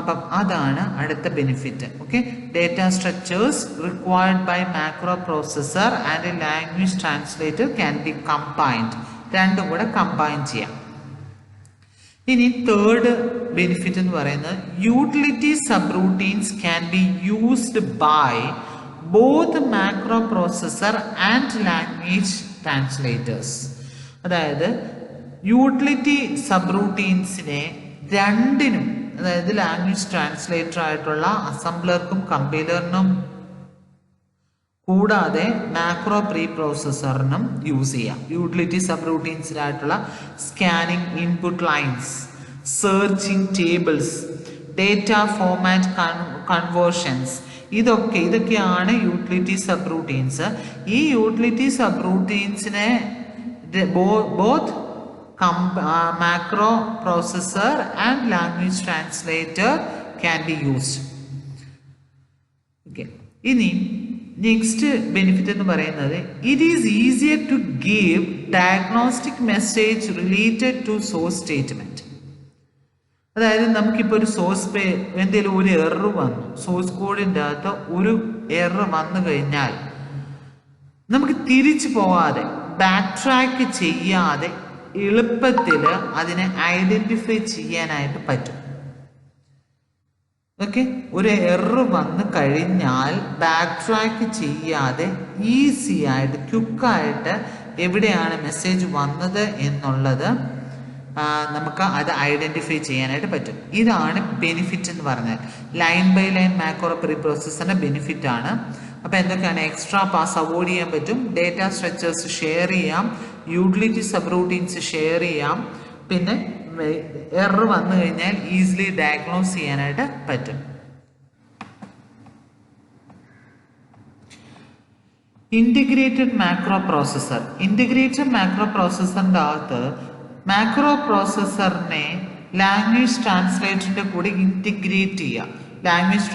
അപ്പം അതാണ് അടുത്ത benefit. Okay, data structures required by macro processor and language translator can be combined. രണ്ടും കൂടെ കമ്പൈൻ ചെയ്യാം. ഇനി തേർഡ് ബെനിഫിറ്റ് എന്ന് പറയുന്നത് utility subroutines can be used by both macro processor and language translators. അതായത് യൂട്ടിലിറ്റി സബ് റൂട്ടീൻസിനെ രണ്ടിനും, അതായത് ലാംഗ്വേജ് ട്രാൻസ്ലേറ്റർ ആയിട്ടുള്ള അസംബ്ലർക്കും കമ്പൈലറിനും കൂടാതെ മാക്രോ പ്രീ പ്രോസസ്സറിനും യൂസ് ചെയ്യാം. യൂട്ടിലിറ്റി സബ് റൂട്ടീൻസിനായിട്ടുള്ള scanning input lines, searching tables, data format conversions, ഇതൊക്കെയാണ് യൂട്ടിലിറ്റി സബ് റൂട്ടീൻസ്. ഈ യൂട്ടിലിറ്റി സബ് റൂട്ടീൻസിനെ both macro processor and language translator can be used. Okay, ഇനി നെക്സ്റ്റ് ബെനിഫിറ്റ് എന്ന് പറയുന്നത് it is easier to give diagnostic message related to source statement. അതായത് നമുക്കിപ്പോൾ ഒരു എന്തെങ്കിലും ഒരു എറർ വന്നു, സോഴ്സ് കോഡിൻ്റെ അകത്ത് ഒരു എറർ വന്നു കഴിഞ്ഞാൽ നമുക്ക് തിരിച്ചു പോകാതെ, ബാക്ക് ട്രാക്ക് ചെയ്യാതെ എളുപ്പത്തിൽ അതിനെ ഐഡന്റിഫൈ ചെയ്യാനായിട്ട് പറ്റും. ഓക്കെ, ഒരു എറർ വന്നു കഴിഞ്ഞാൽ ബാക്ക് ട്രാക്ക് ചെയ്യാതെ ഈസി ആയിട്ട്, ക്വിക്കായിട്ട് എവിടെയാണ് മെസ്സേജ് വന്നത് എന്നുള്ളത് നമുക്ക് അത് ഐഡന്റിഫൈ ചെയ്യാനായിട്ട് പറ്റും. ഇതാണ് ബെനിഫിറ്റ് എന്ന് പറഞ്ഞാൽ. Line by line macro pre പ്രോസസ്സറിന്റെ ബെനിഫിറ്റ് ആണ്. അപ്പം എന്തൊക്കെയാണ്? എക്സ്ട്രാ പാസ് അവോയ്ഡ് ചെയ്യാൻ പറ്റും, ഡേറ്റാ സ്ട്രക്ചേഴ്സ് ഷെയർ ചെയ്യാം, യൂട്ടിലിറ്റി സബ് റൂട്ടീൻസ് ഷെയർ ചെയ്യാം, പിന്നെ എറർ വന്നു കഴിഞ്ഞാൽ ഈസിലി ഡയഗ്നോസ് ചെയ്യാനായിട്ട് പറ്റും. Integrated macro processor. Integrated macro പ്രോസസ്സറിൻ്റെ അകത്ത് മാക്രോ പ്രോസസ്സറിനെ ലാംഗ്വേജ് ട്രാൻസ്ലേറ്ററിൻ്റെ കൂടെ ഇൻറ്റിഗ്രേറ്റ് ചെയ്യുക. ലാംഗ്വേജ്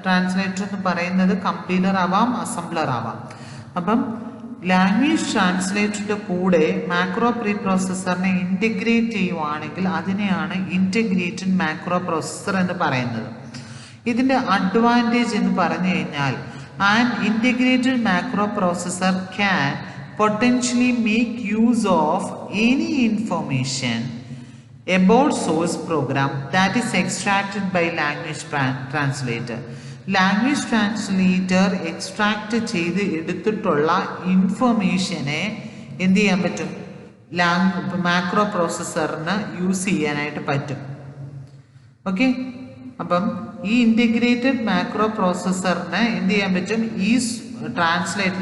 ട്രാൻസ്ലേറ്റർ എന്ന് പറയുന്നത് കമ്പൈലർ ആവാം, അസംബ്ലർ ആവാം. അപ്പം ലാംഗ്വേജ് ട്രാൻസ്ലേറ്ററിൻ്റെ കൂടെ മാക്രോ പ്രീ പ്രോസസ്സറിനെ ഇൻറ്റഗ്രേറ്റ് ചെയ്യുവാണെങ്കിൽ അതിനെയാണ് ഇൻറ്റഗ്രേറ്റഡ് മാക്രോ പ്രോസസ്സർ എന്ന് പറയുന്നത്. ഇതിൻ്റെ അഡ്വാൻറ്റേജ് എന്ന് പറഞ്ഞു കഴിഞ്ഞാൽ an integrated macro processor can potentially make use of any information about source program that is extracted by language translator. Language translator extract ചെയ്ത് എടുത്തിട്ടുള്ള ഇൻഫർമേഷനെ എന്ത് ചെയ്യാൻ പറ്റും? മാക്രോ പ്രോസസ്സറിന് യൂസ് ചെയ്യാനായിട്ട് പറ്റും. ഓക്കെ, അപ്പം ഈ ഇൻറ്റിഗ്രേറ്റഡ് മാക്രോ പ്രോസസ്സറിന് എന്ത് ചെയ്യാൻ പറ്റും? ഈ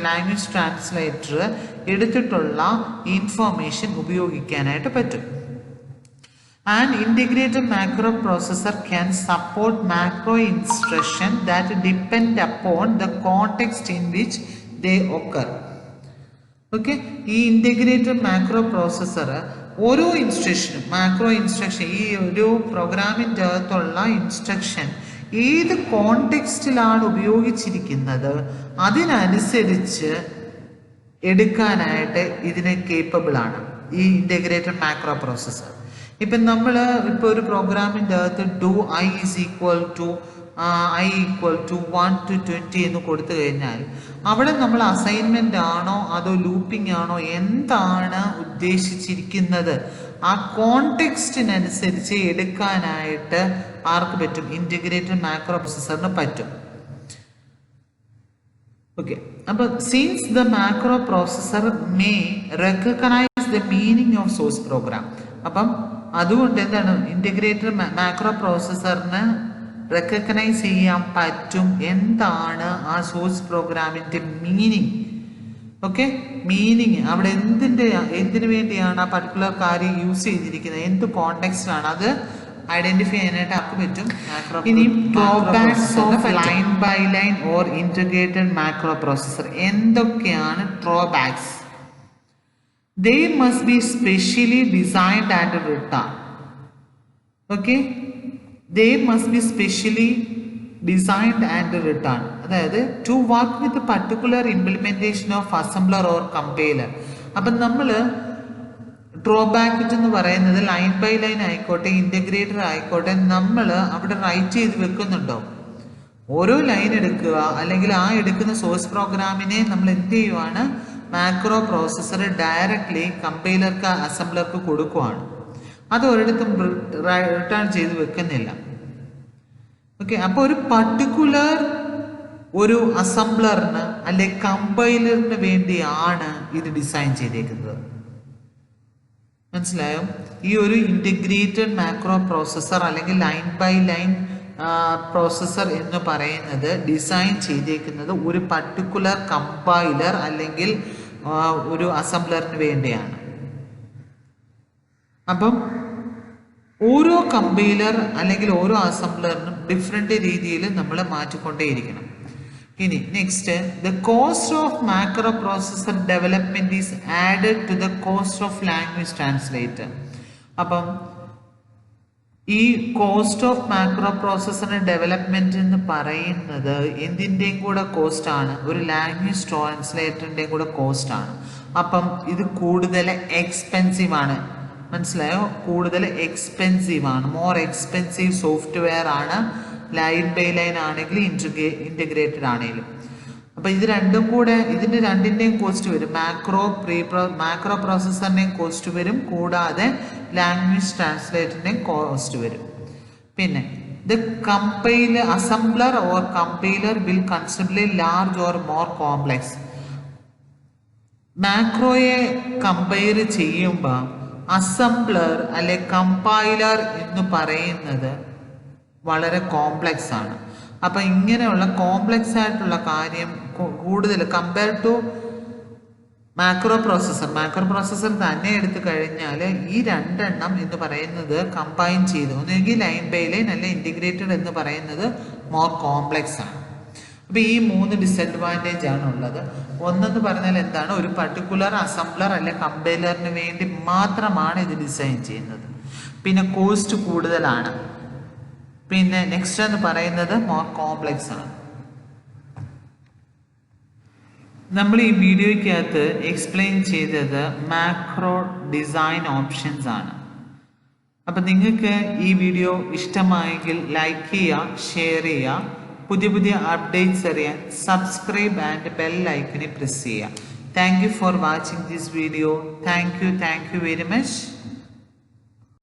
ലാംഗ്വേജ് ട്രാൻസ്ലേറ്റർ എടുത്തിട്ടുള്ള ഇൻഫർമേഷൻ ഉപയോഗിക്കാനായിട്ട് പറ്റും. An integrated macro processor can support macro instruction that depend upon the context in which they occur. Okay, ഈ ഇൻറ്റഗ്രേറ്റഡ് മാക്രോ പ്രോസസ്സർ ഓരോ ഇൻസ്ട്രക്ഷനും, മാക്രോ ഇൻസ്ട്രക്ഷൻ, ഈ ഒരു പ്രോഗ്രാമിൻ്റെ അകത്തുള്ള ഇൻസ്ട്രക്ഷൻ ഏത് കോണ്ടെക്സ്റ്റിലാണ് ഉപയോഗിച്ചിരിക്കുന്നത് അതിനനുസരിച്ച് എടുക്കാനായിട്ട് ഇതിന് കേപ്പബിൾ ആണ് ഈ ഇൻറ്റഗ്രേറ്റഡ് മാക്രോ പ്രോസസ്സർ. ഇപ്പം നമ്മൾ ഇപ്പോൾ ഒരു പ്രോഗ്രാമിൻ്റെ അകത്ത് do I is equal to I equal to 1 to 20 എന്ന് കൊടുത്തു കഴിഞ്ഞാൽ അവിടെ നമ്മൾ അസൈൻമെൻ്റ് ആണോ അതോ ലൂപ്പിംഗ് ആണോ എന്താണ് ഉദ്ദേശിച്ചിരിക്കുന്നത് ആ കോണ്ടെക്സ്റ്റിനനുസരിച്ച് എടുക്കാനായിട്ട് ആർക്ക് പറ്റും? ഇൻറ്റഗ്രേറ്റഡ് മാക്രോ പ്രോസസ്സറിന് പറ്റും. ഓക്കെ, അപ്പൊ since the macro processor may recognise the meaning of source program, അപ്പം അതുകൊണ്ട് എന്താണ് ഇൻറ്റഗ്രേറ്റഡ് മാക്രോ പ്രോസസ്സറിന് റെക്കഗ്നൈസ് ചെയ്യാൻ പറ്റും എന്താണ് ആ സോഴ്സ് പ്രോഗ്രാമിന്റെ മീനിങ്. ഓക്കെ, മീനിങ് അവിടെ എന്തിനു വേണ്ടിയാണ് ആ പർട്ടിക്കുലർ കാര്യം യൂസ് ചെയ്തിരിക്കുന്നത്, എന്ത് കോണ്ടെക്സ്റ്റ് ആണ് അത് ഐഡന്റിഫൈ ചെയ്യാനായിട്ട് ആർക്ക് പറ്റും? ഇനി drawbacks of line by line or integrated macro processor എന്തൊക്കെയാണ് drawbacks? They must be specially designed and written. Okay, they must be specially designed and written. അതായത് to work with a particular implementation of assembler or compiler. അപ്പം നമ്മൾ drawback എന്ന് പറയുന്നത് line by line ആയിക്കോട്ടെ integrator ആയിക്കോട്ടെ നമ്മൾ അവിടെ right ചെയ്ത് വെക്കുന്നുണ്ടോ? ഓരോ ലൈൻ എടുക്കുക അല്ലെങ്കിൽ ആ എടുക്കുന്ന സോഴ്സ് പ്രോഗ്രാമിനെ നമ്മൾ എന്ത് ചെയ്യുവാണ്? മാക്രോ പ്രോസസ്സർ ഡയറക്റ്റ്ലി കമ്പൈലർക്ക് അസംബ്ലർക്ക് കൊടുക്കുവാണ്. അത് ഒരിടത്തും റിട്ടേൺ ചെയ്ത് വെക്കുന്നില്ല. ഓക്കെ, അപ്പോൾ ഒരു പർട്ടിക്കുലർ ഒരു അസംബ്ലറിന് അല്ലെ കമ്പൈലറിന് വേണ്ടിയാണ് ഇത് ഡിസൈൻ ചെയ്തേക്കുന്നത്. മനസ്സിലായോ? ഈ ഒരു ഇൻറ്റഗ്രേറ്റഡ് മാക്രോ പ്രോസസ്സർ അല്ലെങ്കിൽ ലൈൻ ബൈ ലൈൻ പ്രോസസ്സർ എന്ന് പറയുന്നത് ഡിസൈൻ ചെയ്തേക്കുന്നത് ഒരു പർട്ടിക്കുലർ കമ്പൈലർ അല്ലെങ്കിൽ ഒരു അസംബ്ലറിന് വേണ്ടിയാണ്. അപ്പം ഓരോ കമ്പൈലർ അല്ലെങ്കിൽ ഓരോ അസംബ്ലറിനും ഡിഫറെൻ്റ് രീതിയിൽ നമ്മൾ മാറ്റിക്കൊണ്ടേയിരിക്കണം. ഇനി next, the cost of macro processor development is added to the cost of language translator. അപ്പം ഈ കോസ്റ്റ് ഓഫ് മാക്രോ പ്രോസസ്സറിന്റെ ഡെവലപ്മെന്റ് എന്ന് പറയുന്നത് എന്തിൻ്റെയും കൂടെ കോസ്റ്റ് ആണ്? ഒരു ലാംഗ്വേജ് ട്രാൻസ്ലേറ്ററിൻ്റെയും കൂടെ കോസ്റ്റ് ആണ്. അപ്പം ഇത് കൂടുതൽ എക്സ്പെൻസീവ് ആണ്. മനസ്സിലായോ? കൂടുതൽ എക്സ്പെൻസീവ് ആണ്. മോർ എക്സ്പെൻസീവ് സോഫ്റ്റ്വെയർ ആണ് ലൈൻ ബൈ ലൈൻ ആണെങ്കിലും ഇൻറ്റഗ്രേറ്റഡ് ആണെങ്കിലും. അപ്പം ഇത് രണ്ടും കൂടെ ഇതിൻ്റെ രണ്ടിൻ്റെയും കോസ്റ്റ് വരും. മാക്രോ പ്രോസസ്സറിൻ്റെയും കോസ്റ്റ് വരും, കൂടാതെ ലാംഗ്വേജ് ട്രാൻസ്ലേറ്ററിൻ്റെയും കോസ്റ്റ് വരും. പിന്നെ the assembler or compiler will considerably large or more complex. മാക്രോയെ കമ്പയർ ചെയ്യുമ്പോൾ അസംബ്ലർ അല്ലെ കമ്പൈലർ എന്ന് പറയുന്നത് വളരെ കോംപ്ലെക്സ് ആണ്. അപ്പം ഇങ്ങനെയുള്ള കോംപ്ലെക്സ് ആയിട്ടുള്ള കാര്യം കൂടുതൽ കമ്പയർ ടു മാക്രോ പ്രോസസ്സർ തന്നെ എടുത്തു കഴിഞ്ഞാൽ ഈ രണ്ടെണ്ണം എന്ന് പറയുന്നത് കമ്പൈൻ ചെയ്ത് ഒന്നെങ്കിൽ ലൈൻ ബൈ ലൈൻ അല്ലെ ഇൻറ്റഗ്രേറ്റഡ് എന്ന് പറയുന്നത് മോർ കോംപ്ലെക്സ് ആണ്. അപ്പം ഈ 3 ഡിസഡ്വാൻറ്റേജ് ആണ് ഉള്ളത്. ഒന്നെന്ന് പറഞ്ഞാൽ എന്താണ്? ഒരു പർട്ടിക്കുലർ അസംബ്ലർ അല്ലെ കമ്പൈലറിന് വേണ്ടി മാത്രമാണ് ഇത് ഡിസൈൻ ചെയ്യുന്നത്. പിന്നെ കോസ്റ്റ് കൂടുതലാണ്. പിന്നെ നെക്സ്റ്റ് എന്ന് പറയുന്നത് മോർ കോംപ്ലെക്സ് ആണ്. നമ്മൾ ഈ വീഡിയോയ്ക്കകത്ത് എക്സ്പ്ലെയിൻ ചെയ്തത് മാക്രോ ഡിസൈൻ ഓപ്ഷൻസ് ആണ്. അപ്പം നിങ്ങൾക്ക് ഈ വീഡിയോ ഇഷ്ടമായെങ്കിൽ ലൈക്ക് ചെയ്യുക, ഷെയർ ചെയ്യുക. പുതിയ അപ്ഡേറ്റ്സ് അറിയാൻ സബ്സ്ക്രൈബ് ആൻഡ് ബെൽ ഐക്കണിൽ പ്രസ് ചെയ്യുക. Thank you for watching this video. Thank you very much.